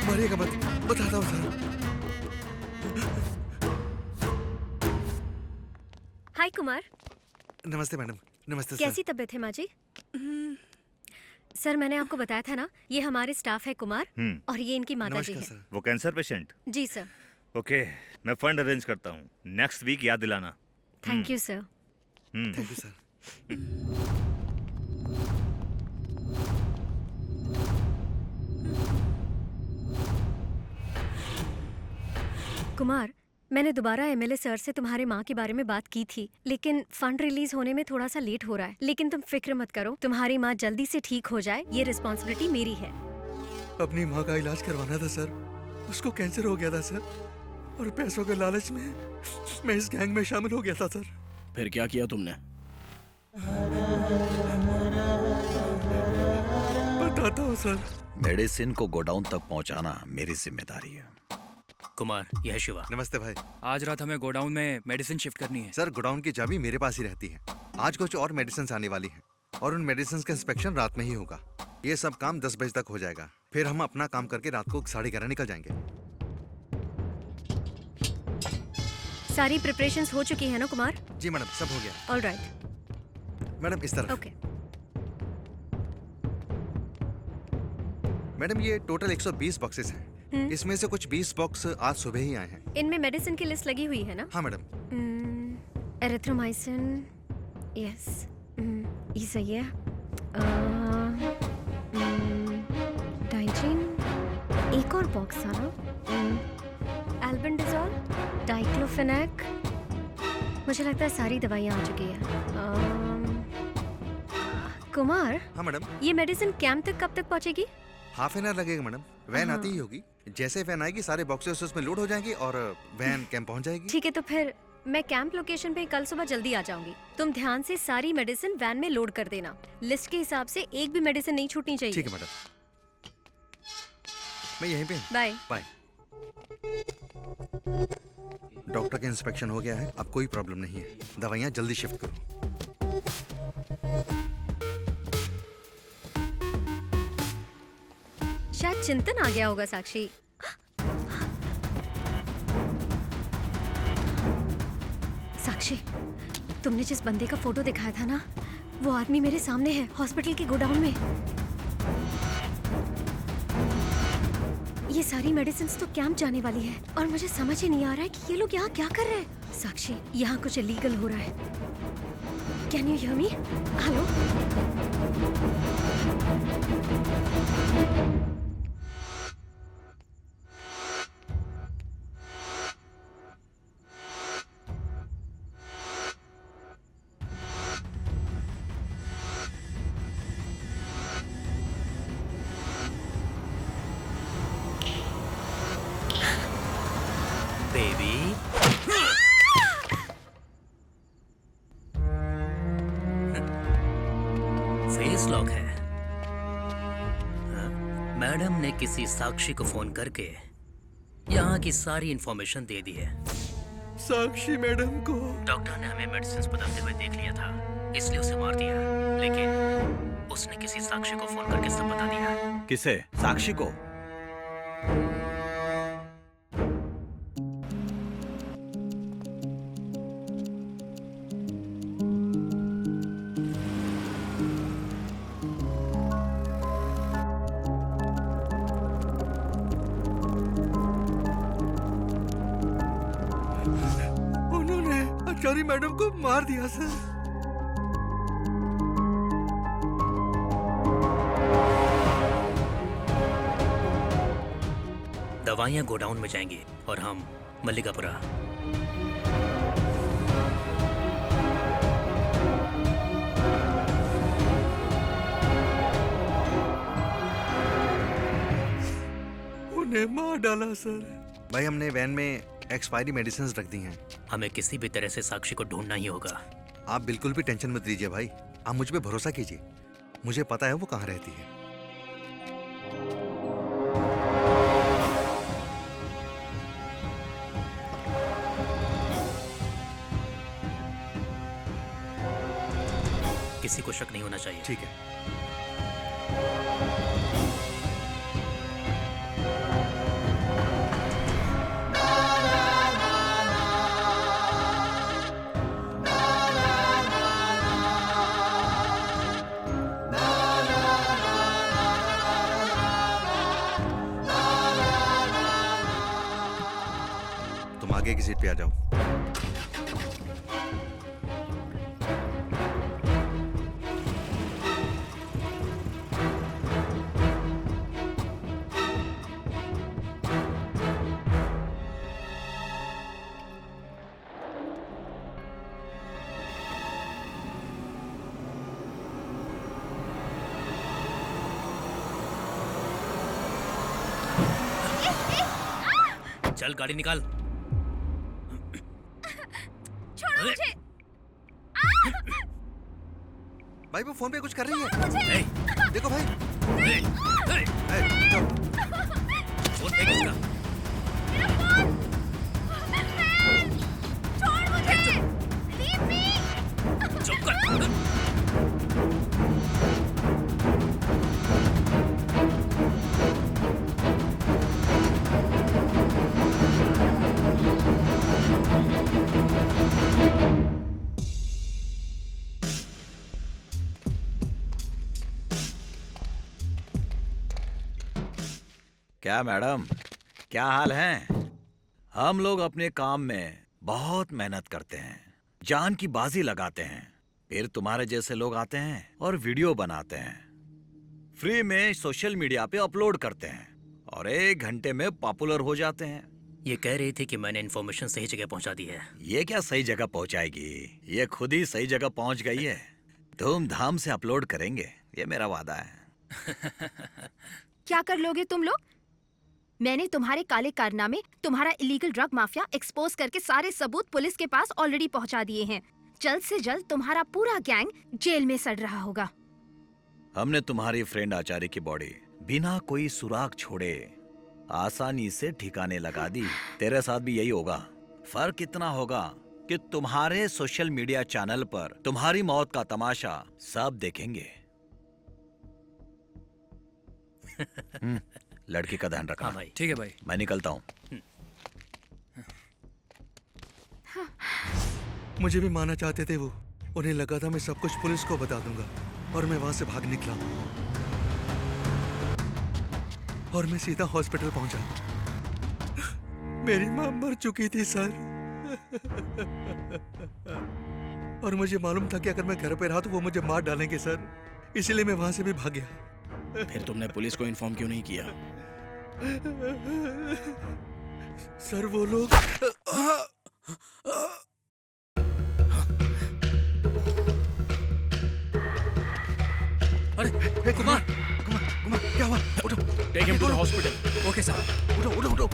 मारिएगा मत, बताता हूँ सर। हाय कुमार, नमस्ते मैडम। नमस्ते सर। कैसी तबीयत है माँ जी? सर मैंने आपको बताया था ना, ये हमारे स्टाफ है कुमार और ये इनकी माता जी है। वो कैंसर पेशेंट? जी सर। ओके, मैं फंड अरेंज करता हूँ, नेक्स्ट वीक याद दिलाना। Thank you sir. Thank you sir. Kumar, मैंने दोबारा एमएलए सर से तुम्हारे माँ के बारे में बात की थी, लेकिन फंड रिलीज होने में थोड़ा सा लेट हो रहा है। लेकिन तुम फिक्र मत करो, तुम्हारी माँ जल्दी से ठीक हो जाए, ये रिस्पॉन्सिबिलिटी मेरी है। अपनी माँ का इलाज करवाना था सर, उसको कैंसर हो गया था सर, और पैसों के लालच में मैं इस गैंग में शामिल हो गया था सर। फिर क्या किया तुमने? बताता हूँ सर। मेडिसिन को गोडाउन तक पहुंचाना मेरी जिम्मेदारी है। कुमार, यह शिवा। नमस्ते भाई। आज रात हमें गोडाउन में मेडिसिन शिफ्ट करनी है। सर गोडाउन की चाबी मेरे पास ही रहती है। आज कुछ और मेडिसिन आने वाली हैं और उन मेडिसिन का इंस्पेक्शन रात में ही होगा। ये सब काम 10 बजे तक हो जाएगा, फिर हम अपना काम करके रात को 11:30 निकल जाएंगे। सारी प्रिपरेशंस हो चुकी है ना कुमार? जी मैडम, सब हो गया। All right. मैडम इस तरफ। ओके। मैडम ये टोटल 120 बॉक्सेस हैं। इसमें से कुछ 20 बॉक्स आज सुबह ही आए हैं। इनमें मेडिसिन की लिस्ट लगी हुई है ना? हाँ मैडम। एरिथ्रोमाइसिन, यस, ये सही है। डाइजीन, एक और बॉक्स था ना? एल्बेंडाजोल, डाइक्लोफेनेक, मुझे लगता है सारी दवाइयाँ आ चुकी है। कुमार। हाँ मैडम। ये मेडिसिन कैंप तक कब तक पहुँचेगी? हाफ एन आवर लगेगा मैडम, वैन आती ही होगी। जैसे वैन आएगी सारे बॉक्सेस उसमें लोड हो जाएंगी और वैन कैंप पहुंच जाएगी। ठीक है, तो फिर मैं कैंप लोकेशन पे कल सुबह जल्दी आ जाऊंगी। तुम ध्यान से सारी मेडिसिन वैन में लोड कर देना। लिस्ट के हिसाब से एक भी मेडिसिन नहीं छूटनी चाहिए। ठीक है मैडम, मैं यहीं पे। Bye bye. डॉक्टर का इंस्पेक्शन हो गया है, अब कोई प्रॉब्लम नहीं है। दवाइयाँ जल्दी शिफ्ट करो। शायद चिंतन आ गया होगा साक्षी। साक्षी, तुमने जिस बंदे का फोटो दिखाया था ना, वो आदमी मेरे सामने है, हॉस्पिटल के गोडाउन में। ये सारी मेडिसिन तो कैंप जाने वाली है और मुझे समझ ही नहीं आ रहा है कि ये लोग यहाँ क्या कर रहे हैं। साक्षी, यहाँ कुछ इलीगल हो रहा है। Can you hear me? Hello? Baby, face lock है। मैडम ने किसी साक्षी को फोन करके यहाँ की सारी इंफॉर्मेशन दे दी है। साक्षी मैडम को डॉक्टर ने हमें मेडिसिन बदलते हुए देख लिया था, इसलिए उसे मार दिया। लेकिन उसने किसी साक्षी को फोन करके सब बता दिया। किसे? साक्षी को? उन्होंने आचार्य मैडम को मार दिया सर। दवाइयाँ गोडाउन में जाएंगी और हम मल्लिकापुरा। उन्हें मार डाला सर। भाई हमने वैन में एक्सपायरी मेडिसिन रख दी हैं। हमें किसी भी तरह से साक्षी को ढूंढना ही होगा। आप बिल्कुल भी टेंशन मत लीजिए भाई, आप मुझ पे भरोसा कीजिए। मुझे पता है वो कहाँ रहती है। किसी को शक नहीं होना चाहिए। ठीक है। तुम आगे की सीट पे आ जाओ। चल गाड़ी निकाल। छोड़ो मुझे। भाई वो फोन पे कुछ कर रही है। मुझे। देखो भाई। फोन फेंक इसका। छोड़ मुझे। Leave me। चुप कर। क्या मैडम, क्या हाल है? हम लोग अपने काम में बहुत मेहनत करते हैं, जान की बाजी लगाते हैं। फिर तुम्हारे जैसे लोग आते हैं और वीडियो बनाते हैं, फ्री में सोशल मीडिया पे अपलोड करते हैं और 1 घंटे में पॉपुलर हो जाते हैं। ये कह रही थी कि मैंने इन्फॉर्मेशन सही जगह पहुंचा दी है। ये क्या सही जगह पहुंचाएगी, ये खुद ही सही जगह पहुंच गई है। धूमधाम से अपलोड करेंगे, ये मेरा वादा है। क्या कर लोगे तुम लोग? मैंने तुम्हारे काले कारनामे, तुम्हारा इलीगल ड्रग माफिया एक्सपोज करके सारे सबूत पुलिस के पास ऑलरेडी पहुंचा दिए हैं। जल्द से जल्द तुम्हारा पूरा गैंग जेल में सड़ रहा होगा। हमने तुम्हारी फ्रेंड आचार्य की बॉडी बिना कोई सुराग छोड़े आसानी से ठिकाने लगा दी। तेरे साथ भी यही होगा। फर्क इतना होगा कि तुम्हारे सोशल मीडिया चैनल पर तुम्हारी मौत का तमाशा सब देखेंगे। लड़की का ध्यान रखना। हाँ भाई। ठीक है भाई। मैं निकलता हूँ। मुझे भी मारना चाहते थे वो। उन्हें लगा था मैं सब कुछ पुलिस को बता दूंगा और मैं वहां से भाग निकला और मैं सीधा हॉस्पिटल पहुंचा। मेरी मां मर चुकी थी सर। और मुझे मालूम था कि अगर मैं घर पे रहा तो वो मुझे मार डालेंगे सर, इसलिए मैं वहां से भी भाग गया। फिर तुमने पुलिस को इन्फॉर्म क्यों नहीं किया? सर वो लोग अरे कुमार, कुमार क्या हुआ? उठो, take him to the hospital. Okay sir. उठो उठो उठो।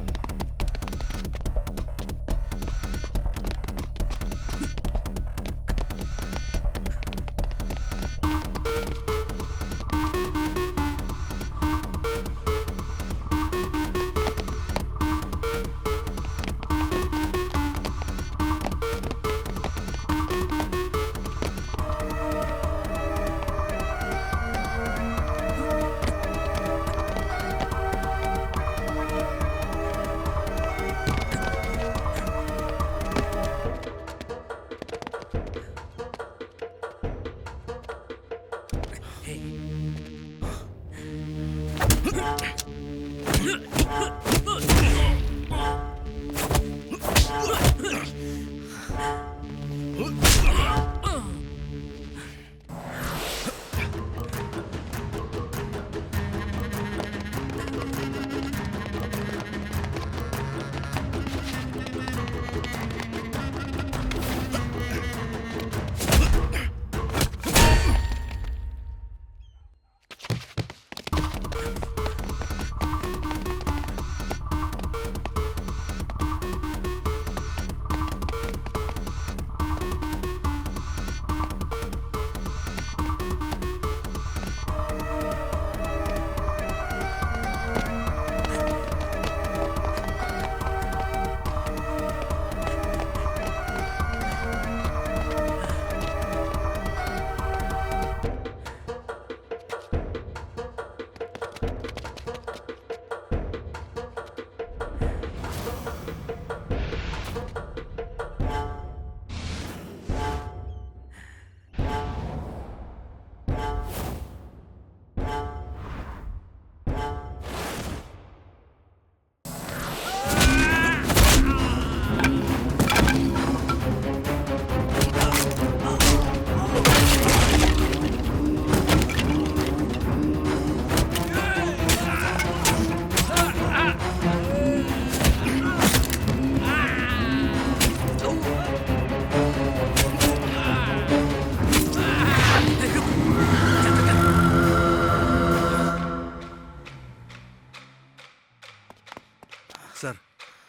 Sir,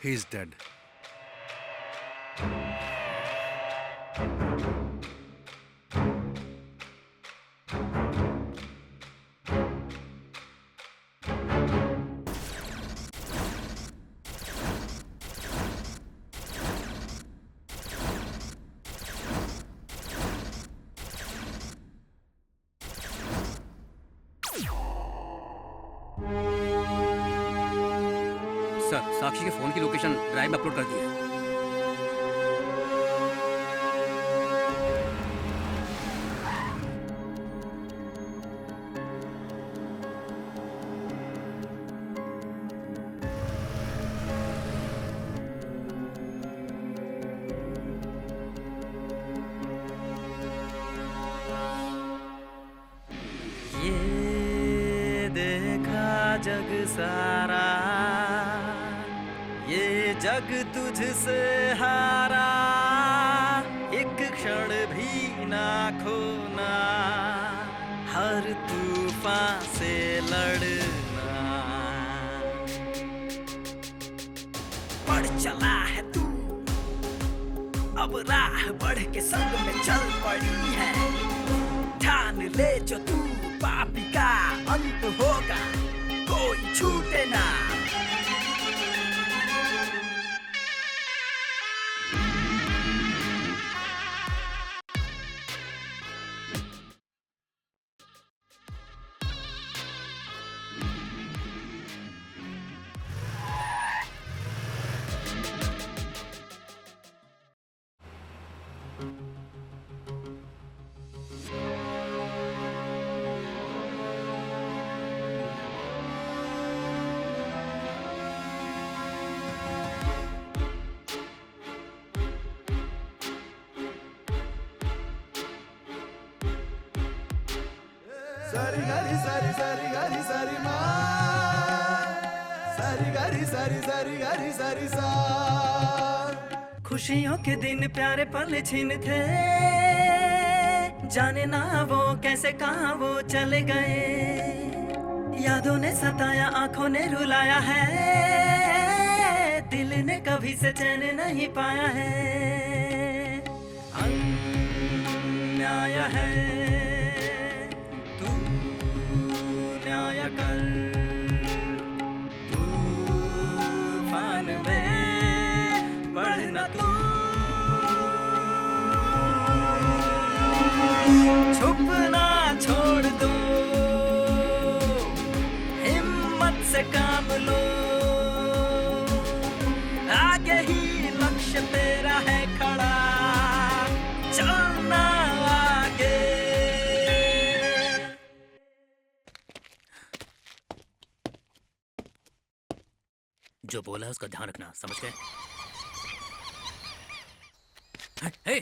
he is dead. Sir, Sakshi के फोन की लोकेशन ड्राइव में अपलोड कर दी है। ये देखा जग सारा, ये जग तुझसे हारा, एक क्षण भी ना खोना, हर तूफान से लड़ना। बढ़ चला है तू, अब राह बढ़ के संग में चल पड़ी है। ठान ले जो तू, पापी का अंत होगा, कोई छूटे ना। सारी गारी सारी सारी गारी सारी माँ, सारी गारी सारी सारी गारी सारी सा। खुशियों के दिन प्यारे पल छिन थे, जाने ना वो कैसे कहाँ वो चले गए। यादों ने सताया, आंखों ने रुलाया है, दिल ने कभी से चैन नहीं पाया है। अन्याय है न्याय कर, तूफान में बढ़ना तू, छुपना छोड़ दो, हिम्मत से काम लो, आगे ही लक्ष्य तेरा है खड़ा, चलना आगे। जो बोला है उसका ध्यान रखना, समझ गए? हे!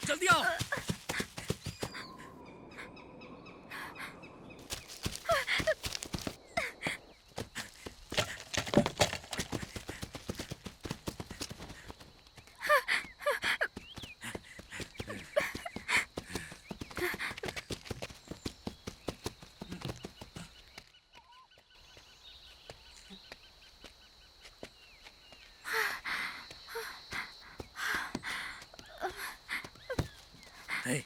जल्दी आओ। हे,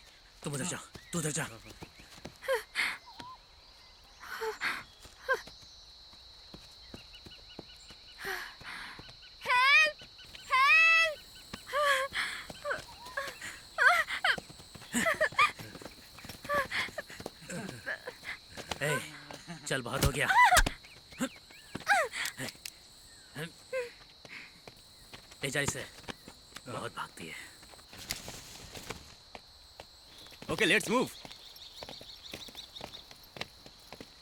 तुम उधर जा, तू उधर जा। हे, चल बहुत हो गया। ले जा इसे, बहुत भागती है। Okay, let's move.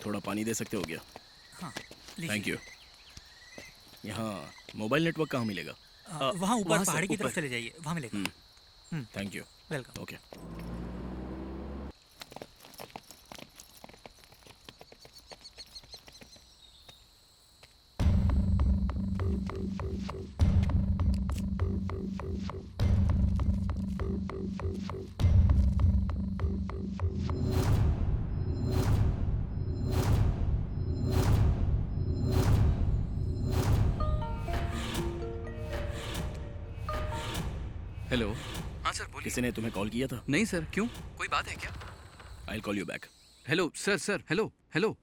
थोड़ा पानी दे सकते हो क्या? हाँ, थैंक यू। यहाँ मोबाइल नेटवर्क कहाँ मिलेगा? वहाँ ऊपर पहाड़ी की तरफ चले जाइए, वहाँ मिलेगा। Thank you. Welcome. Okay. Hello. हाँ सर बोलिए। किसी ने तुम्हें कॉल किया था? नहीं सर, क्यों? कोई बात है क्या? I call you back. Hello sir, sir, hello, hello.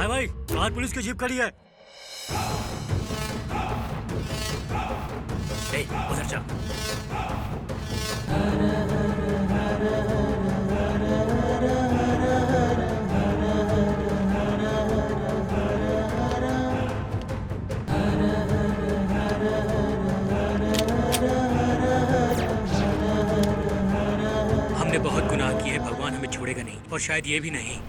भाई बाहर पुलिस की जीप खड़ी है। उधर जा। हमने बहुत गुनाह किए, भगवान हमें छोड़ेगा नहीं और शायद ये भी नहीं।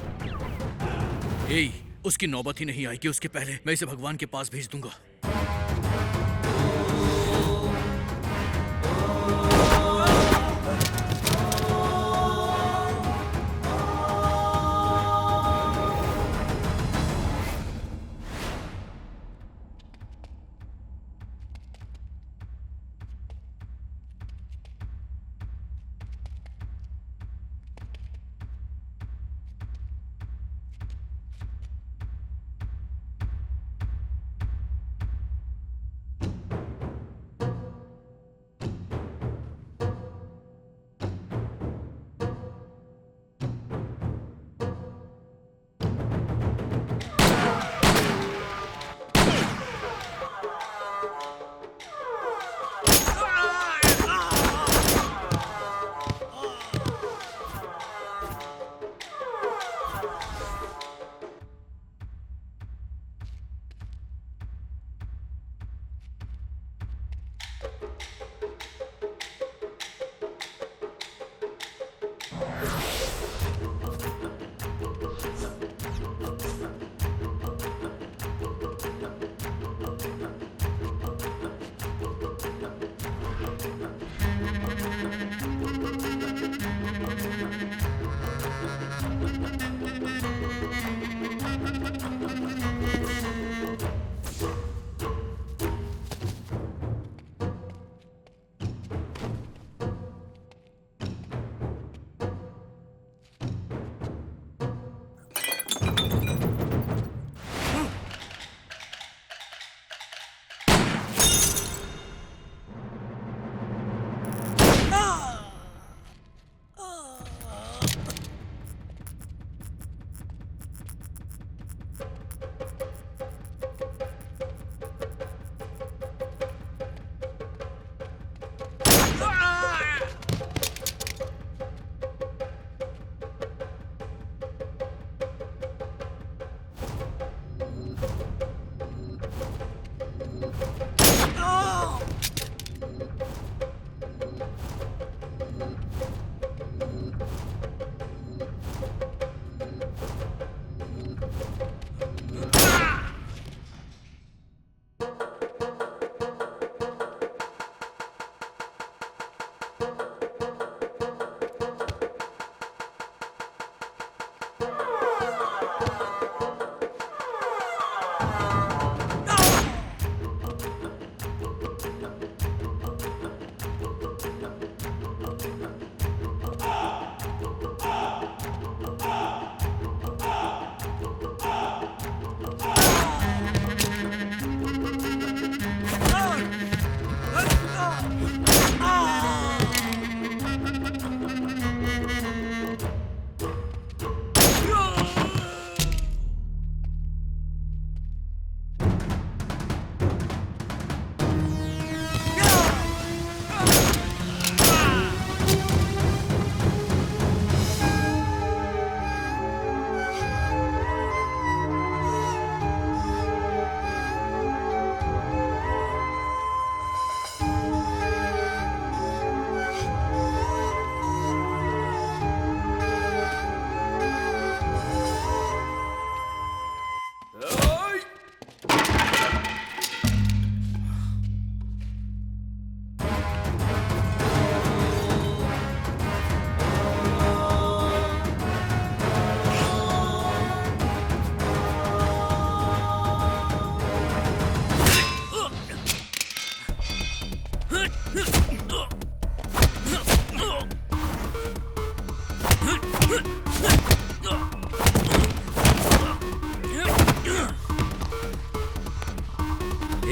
उसकी नौबत ही नहीं आएगी, उसके पहले मैं इसे भगवान के पास भेज दूंगा।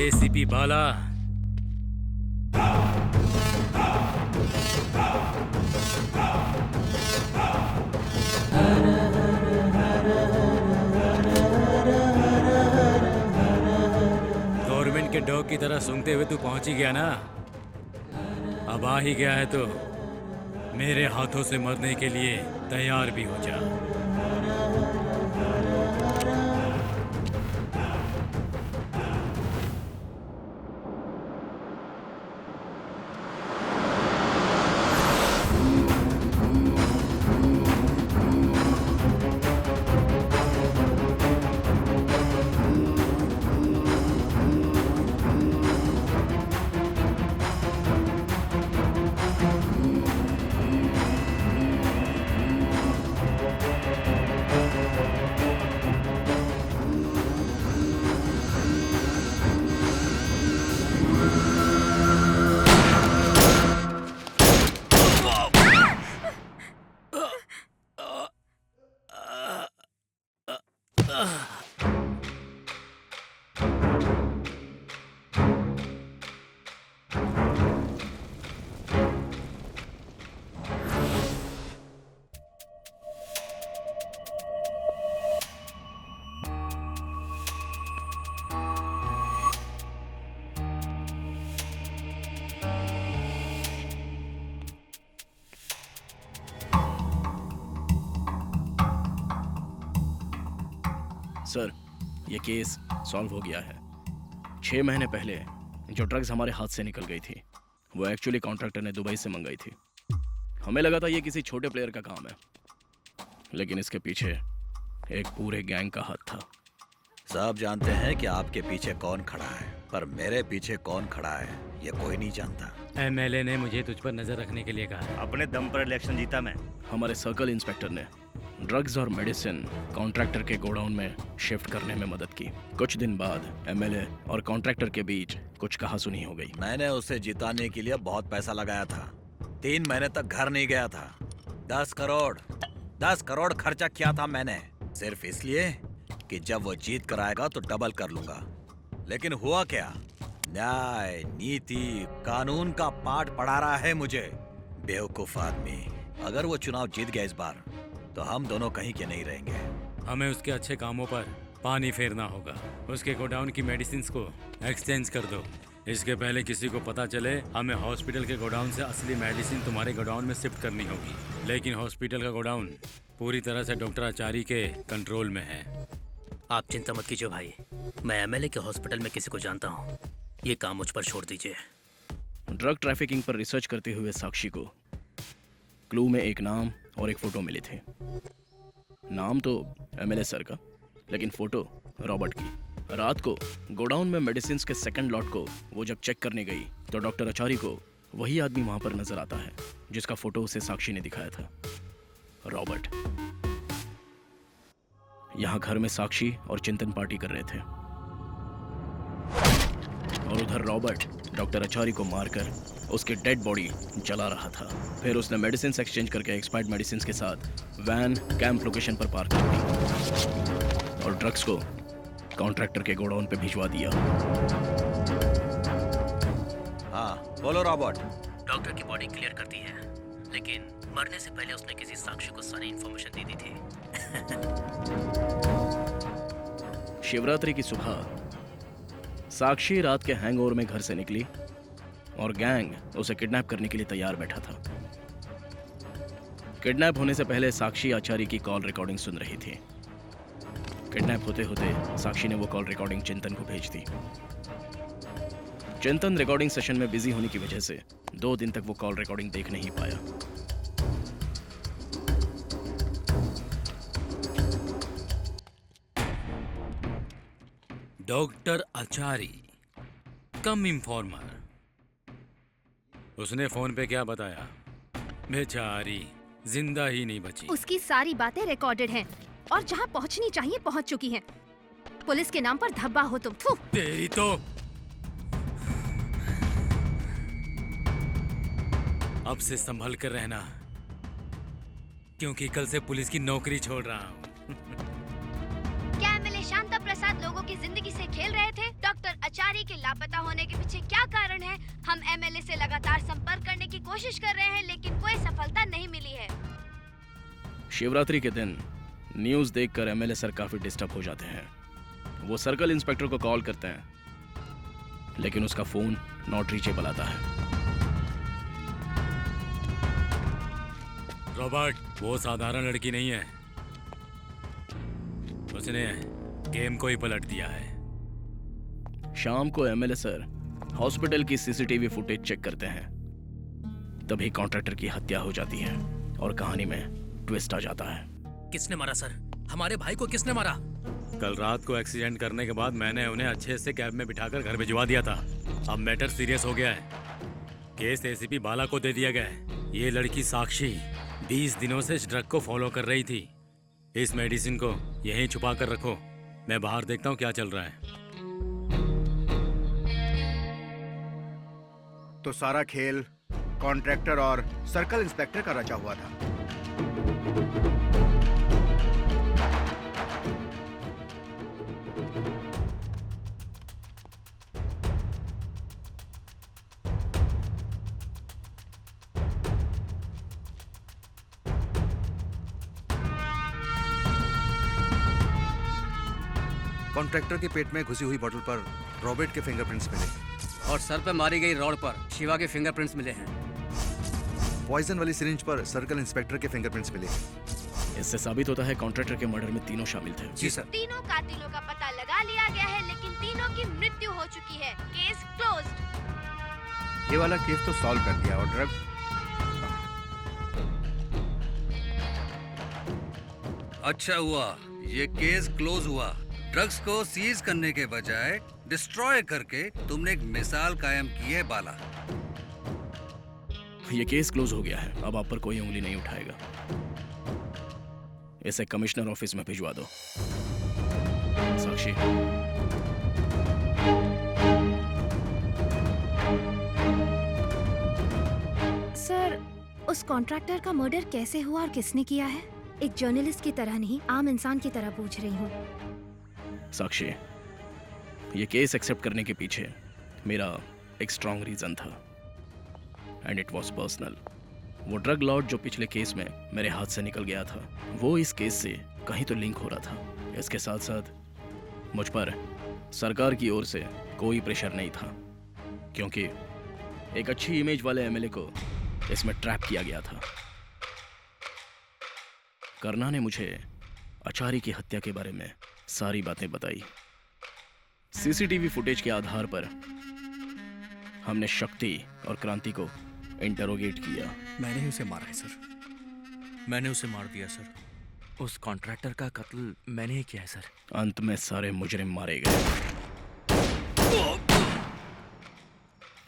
एसीपी बाला। गवर्नमेंट के डॉग की तरह सूंघते हुए तू पहुंच ही गया ना। अब आ ही गया है तो मेरे हाथों से मरने के लिए तैयार भी हो जा। सर, ये केस सॉल्व हो गया है। 6 महीने पहले जो ड्रग्स हमारे हाथ से निकल गई थी वो एक्चुअली कॉन्ट्रैक्टर ने दुबई से मंगाई थी। हमें लगा था ये किसी छोटे प्लेयर का काम है, लेकिन इसके पीछे एक पूरे गैंग का हाथ था। सब जानते हैं कि आपके पीछे कौन खड़ा है, पर मेरे पीछे कौन खड़ा है ये कोई नहीं जानता। एमएलए ने मुझे तुझ पर नजर रखने के लिए कहा। अपने दम पर इलेक्शन जीता मैं। हमारे सर्कल इंस्पेक्टर ने ड्रग्स और मेडिसिन कॉन्ट्रैक्टर के गोडाउन में शिफ्ट करने में मदद की। कुछ दिन बाद एमएलए और कॉन्ट्रैक्टर के बीच कुछ कहासुनी हो गई। मैंने उसे जिताने के लिए बहुत पैसा लगाया था। 3 महीने तक घर नहीं गया था। 10 करोड़ खर्चा किया था मैंने, सिर्फ इसलिए कि जब वो जीत कर आएगा तो डबल कर लूंगा। लेकिन हुआ क्या? न्याय, नीति, कानून का पाठ पढ़ा रहा है मुझे, बेवकूफ आदमी। अगर वो चुनाव जीत गया इस बार तो हम दोनों कहीं के नहीं रहेंगे। हमें उसके अच्छे कामों पर पानी फेरना होगा। उसके गोडाउन की मेडिसिन्स को एक्सचेंज कर दो। इसके पहले किसी को पता चले, हमें हॉस्पिटल के गोडाउन से असली मेडिसिन तुम्हारे गोडाउन में शिफ्ट करनी होगी। लेकिन हॉस्पिटल का गोडाउन पूरी तरह से डॉक्टर आचार्य के कंट्रोल में है। आप चिंता मत कीजिए भाई, मैं एमएलए के हॉस्पिटल में किसी को जानता हूँ। ये काम मुझ पर छोड़ दीजिए। ड्रग ट्रैफिकिंग पर रिसर्च करते हुए साक्षी को क्लू में एक नाम और एक फोटो मिली थी। नाम तो एमएलए सर का, लेकिन फोटो रॉबर्ट की। रात को गोडाउन में मेडिसिन के सेकंड लॉट को वो जब चेक करने गई तो डॉक्टर आचार्य को वही आदमी वहां पर नजर आता है जिसका फोटो उसे साक्षी ने दिखाया था, रॉबर्ट। यहां घर में साक्षी और चिंतन पार्टी कर रहे थे और उधर रॉबर्ट डॉक्टर आचार्य को मारकर उसकी डेड बॉडी जला रहा था। फिर उसने मेडिसिन एक्सचेंज करके एक्सपायर्ड मेडिसिन के साथ वैन कैंप लोकेशन पर पार्क कर दी और ड्रग्स को कॉन्ट्रैक्टर के गोडाउन पे भिजवा दिया। हाँ बोलो रॉबर्ट। डॉक्टर की बॉडी क्लियर करती है, लेकिन मरने से पहले उसने किसी साक्षी को सारी इंफॉर्मेशन दे दी थी। शिवरात्रि की सुबह साक्षी रात के हैंगओवर में घर से निकली और गैंग उसे किडनैप करने के लिए तैयार बैठा था। किडनैप होने से पहले साक्षी आचार्य की कॉल रिकॉर्डिंग सुन रही थी। किडनैप होते होते साक्षी ने वो कॉल रिकॉर्डिंग चिंतन को भेज दी। चिंतन रिकॉर्डिंग सेशन में बिजी होने की वजह से 2 दिन तक वो कॉल रिकॉर्डिंग देख नहीं पाया। डॉक्टर आचार्य, कम इन्फॉर्मर। उसने फोन पे क्या बताया? बेचारी जिंदा ही नहीं बची। उसकी सारी बातें रिकॉर्डेड हैं और जहां पहुंचनी चाहिए पहुंच चुकी हैं। पुलिस के नाम पर धब्बा हो तुम। थू। तेरी तो अब से संभल कर रहना, क्योंकि कल से पुलिस की नौकरी छोड़ रहा हूँ। क्या एमएलए शांता प्रसाद लोगों लोगों की जिंदगी से खेल रहे थे। डॉक्टर आचार्य के लापता होने के पीछे क्या कारण है? हम एमएलए से लगातार संपर्क करने की कोशिश कर रहे हैं, लेकिन कोई सफलता नहीं मिली है। शिवरात्रि के दिन न्यूज़ देखकर एमएलए सर काफी डिस्टर्ब हो जाते हैं। वो सर्कल इंस्पेक्टर को कॉल करते हैं, लेकिन उसका फोन नॉट रीचेबल आता है। रॉबर्ट वो साधारण लड़की नहीं है, उसने गेम को ही पलट दिया है। शाम को एमएलए सर हॉस्पिटल की सीसीटीवी फुटेज चेक करते हैं, तभी कॉन्ट्रैक्टर की हत्या हो जाती है और कहानी में ट्विस्ट आ जाता है। किसने मारा सर? हमारे भाई को किसने मारा? कल रात को एक्सीडेंट करने के बाद मैंने उन्हें अच्छे से कैब में बिठाकर घर भिजवा दिया था। अब मैटर सीरियस हो गया है, केस एसीपी बाला को दे दिया गया है। ये लड़की साक्षी 20 दिनों से इस ड्रग को फॉलो कर रही थी। इस मेडिसिन को यहीं छुपा कर रखो, मैं बाहर देखता हूँ क्या चल रहा है। तो सारा खेल कॉन्ट्रैक्टर और सर्कल इंस्पेक्टर का रचा हुआ था। कॉन्ट्रैक्टर के पेट में घुसी हुई बोतल पर रॉबर्ट के फिंगरप्रिंट्स मिले और सर पे मारी गई रॉड पर शिवा के फिंगरप्रिंट्स मिले हैं। पॉइजन वाली सिरिंज पर सर्कल इंस्पेक्टर के फिंगरप्रिंट्स मिले। इससे साबित होता है कॉन्ट्रैक्टर के मर्डर में तीनों शामिल थे। जी सर। तीनों कातिलों का पता लगा लिया गया है, लेकिन तीनों की मृत्यु हो चुकी है। Case closed. ये वाला केस तो सॉल्व कर दिया और ड्रग अच्छा हुआ ये केस क्लोज हुआ। ड्रग्स को सीज करने के बजाय डिस्ट्रॉय करके तुमने एक मिसाल कायम की है बाला। ये केस क्लोज हो गया है, अब आप पर कोई उंगली नहीं उठाएगा। इसे कमिश्नर ऑफिस में भिजवा दो। साक्षी, सर, उस कॉन्ट्रैक्टर का मर्डर कैसे हुआ और किसने किया है? एक जर्नलिस्ट की तरह नहीं, आम इंसान की तरह पूछ रही हूँ। साक्षी, ये केस एक्सेप्ट करने के पीछे मेरा एक स्ट्रॉन्ग रीजन था, एंड इट वाज पर्सनल। वो ड्रग लॉर्ड जो पिछले केस में मेरे हाथ से निकल गया था, वो इस केस से कहीं तो लिंक हो रहा था। इसके साथ साथ मुझ पर सरकार की ओर से कोई प्रेशर नहीं था, क्योंकि एक अच्छी इमेज वाले एमएलए को इसमें ट्रैप किया गया था। करना ने मुझे आचार्य की हत्या के बारे में सारी बातें बताई। सीसीटीवी फुटेज के आधार पर हमने शक्ति और क्रांति को इंटरोगेट किया। मैंने ही उसे मारा है सर। मैंने उसे मार दिया सर। उस कॉन्ट्रैक्टर का कत्ल मैंने ही किया है सर। अंत में सारे मुजरिम मारे गए।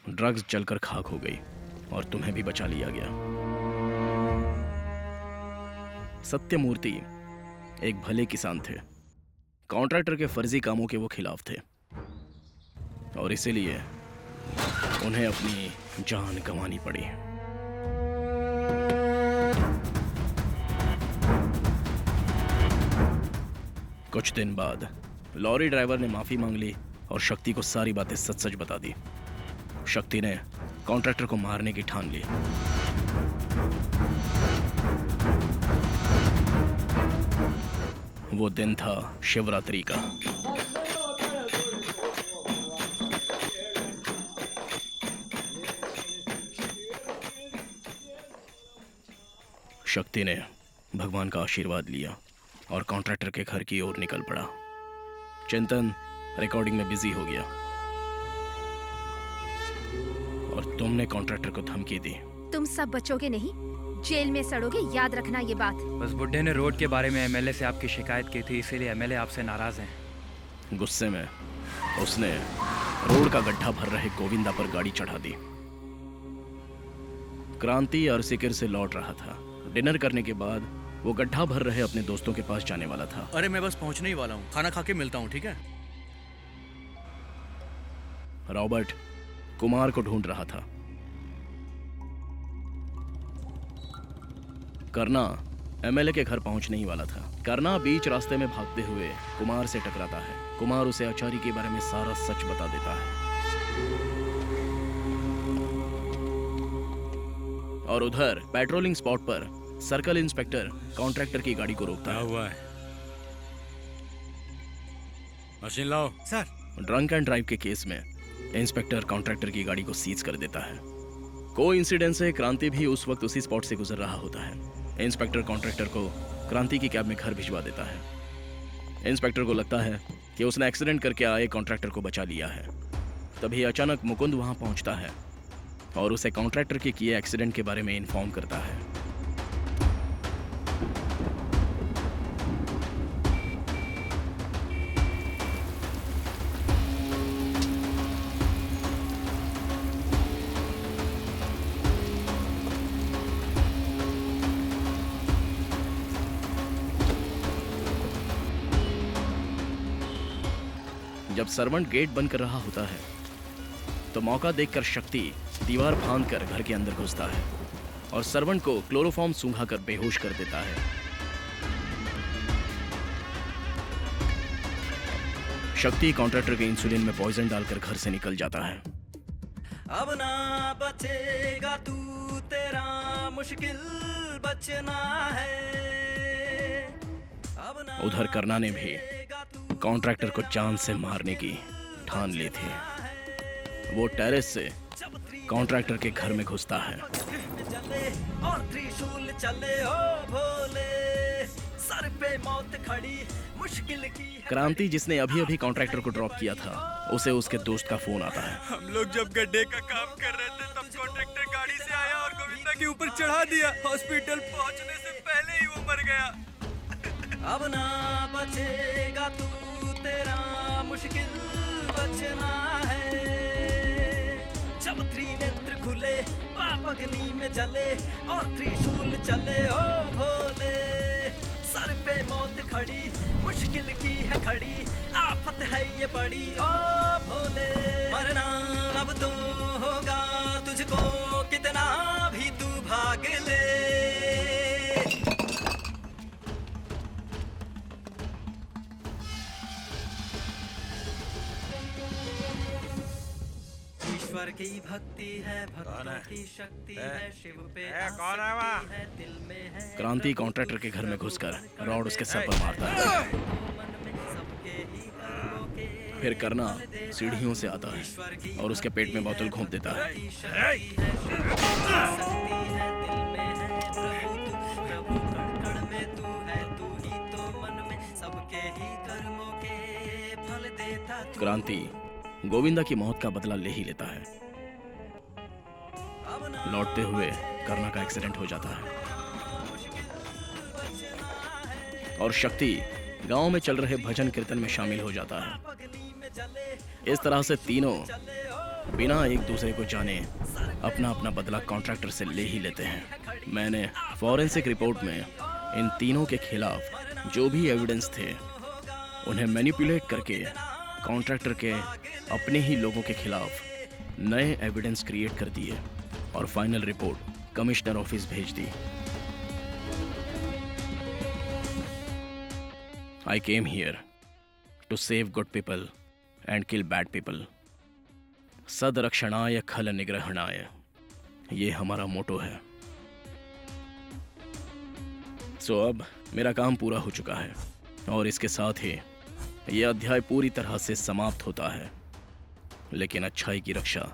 ड्रग्स जलकर खाक हो गई और तुम्हें भी बचा लिया गया। सत्यमूर्ति एक भले किसान थे, कॉन्ट्रैक्टर के फर्जी कामों के वो खिलाफ थे, और इसीलिए उन्हें अपनी जान गंवानी पड़ी। कुछ दिन बाद लॉरी ड्राइवर ने माफी मांग ली और शक्ति को सारी बातें सच सच बता दी। शक्ति ने कॉन्ट्रैक्टर को मारने की ठान ली। वो दिन था शिवरात्रि का। शक्ति ने भगवान का आशीर्वाद लिया और कॉन्ट्रैक्टर के घर की ओर निकल पड़ा। चिंतन रिकॉर्डिंग में बिजी हो गया और तुमने कॉन्ट्रैक्टर को धमकी दी। तुम सब बचोगे नहीं, जेल में सड़ोगे, याद रखना ये बात। बस बुड्ढे ने रोड के बारे में एमएलए से आपकी शिकायत की थी, इसीलिए एमएलए आपसे नाराज हैं। गुस्से में उसने रोड का गड्ढा भर रहे गोविंदा पर गाड़ी चढ़ा दी। क्रांति अरसिकर से लौट रहा था। डिनर करने के बाद वो गड्ढा भर रहे अपने दोस्तों के पास जाने वाला था। अरे मैं बस पहुंचने ही वाला हूँ, खाना खा के मिलता हूँ, ठीक है? रॉबर्ट कुमार को ढूंढ रहा था। करना एमएलए के घर पहुंचने ही वाला था। करना बीच रास्ते में भागते हुए कुमार से टकराता है। कुमार उसे आचार्य के बारे में सारा सच बता देता है और उधर पेट्रोलिंग स्पॉट पर सर्कल इंस्पेक्टर कॉन्ट्रैक्टर की गाड़ी को रोकता है। हुआ है? मशीन लाओ। सर। ड्रंक एंड ड्राइव के केस में इंस्पेक्टर कॉन्ट्रैक्टर की गाड़ी को सीज कर देता है। कोइंसिडेंस से क्रांति भी उस वक्त उसी स्पॉट से गुजर रहा होता है। इंस्पेक्टर कॉन्ट्रैक्टर को क्रांति की कैब में घर भिजवा देता है। इंस्पेक्टर को लगता है कि उसने एक्सीडेंट करके आए कॉन्ट्रैक्टर को बचा लिया है। तभी अचानक मुकुंद वहां पहुंचता है और उसे कॉन्ट्रैक्टर के किए एक्सीडेंट के बारे में इन्फॉर्म करता है। जब सर्वेंट गेट बंद कर रहा होता है तो मौका देखकर शक्ति दीवार फांदकर घर के अंदर घुसता है और सर्वेंट को क्लोरोफॉर्म सूंघाकर बेहोश कर देता है। शक्ति कॉन्ट्रैक्टर के इंसुलिन में पॉइजन डालकर घर से निकल जाता है। अब ना बचेगा तू, तेरा मुश्किल बचना है। उधर करना ने भी कॉन्ट्रैक्टर को जान से मारने की ठान ली थी। वो टेरेस से कॉन्ट्रैक्टर के घर में घुसता है। और त्रिशूल चले ओ भोले, सर पे मौत खड़ी मुश्किल की। क्रांति जिसने अभी अभी कॉन्ट्रैक्टर को ड्रॉप किया था, उसे उसके दोस्त का फोन आता है। हम लोग जब गड्ढे का काम कर रहे थे तब कॉन्ट्रैक्टर गाड़ी से आया और गोविंदा के ऊपर चढ़ा दिया। हॉस्पिटल पहुंचने से पहले ही वो मर गया। अब ना बचेगा तू, तेरा मुश्किल बचना है। जब त्रिनेत्र खुले, पाप अग्नि में जले और त्रिशूल चले ओ भोले, सर पे मौत खड़ी मुश्किल की है खड़ी, आफत है ये बड़ी ओ भोले। मरना अब तो होगा तुझको, कितना भी तू भाग ले। ईश्वर की भक्ति है, भक्तों की शक्ति है, शिव पे कौन है वहाँ? है, दिल में है। क्रांति कॉन्ट्रैक्टर के घर में घुसकर रॉड उसके सर पर मारता है। फिर करना सीढ़ियों से आता है और उसके पेट में बोतल घोंप देता है। क्रांति गोविंदा की मौत का बदला ले ही लेता है। लौटते हुए करना का एक्सीडेंट हो जाता है और शक्ति गांव में चल रहे भजन कीर्तन में शामिल हो जाता है। इस तरह से तीनों बिना एक दूसरे को जाने अपना अपना बदला कॉन्ट्रैक्टर से ले ही लेते हैं। मैंने फॉरेंसिक रिपोर्ट में इन तीनों के खिलाफ जो भी एविडेंस थे उन्हें मैनिपुलेट करके कॉन्ट्रैक्टर के अपने ही लोगों के खिलाफ नए एविडेंस क्रिएट कर दिए और फाइनल रिपोर्ट कमिश्नर ऑफिस भेज दी। I came here to save good people and kill bad people. सदरक्षणाय खल निग्रहणाय, ये हमारा मोटो है। सो अब मेरा काम पूरा हो चुका है और इसके साथ ही ये अध्याय पूरी तरह से समाप्त होता है। लेकिन अच्छाई की रक्षा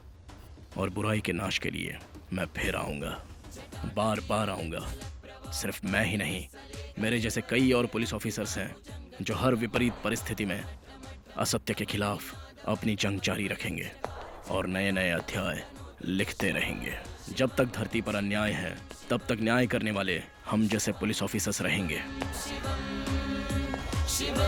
और बुराई के नाश के लिए मैं फिर आऊंगा, बार बार आऊंगा। सिर्फ मैं ही नहीं, मेरे जैसे कई और पुलिस ऑफिसर्स हैं जो हर विपरीत परिस्थिति में असत्य के खिलाफ अपनी जंग जारी रखेंगे और नए नए अध्याय लिखते रहेंगे। जब तक धरती पर अन्याय है तब तक न्याय करने वाले हम जैसे पुलिस ऑफिसर्स रहेंगे।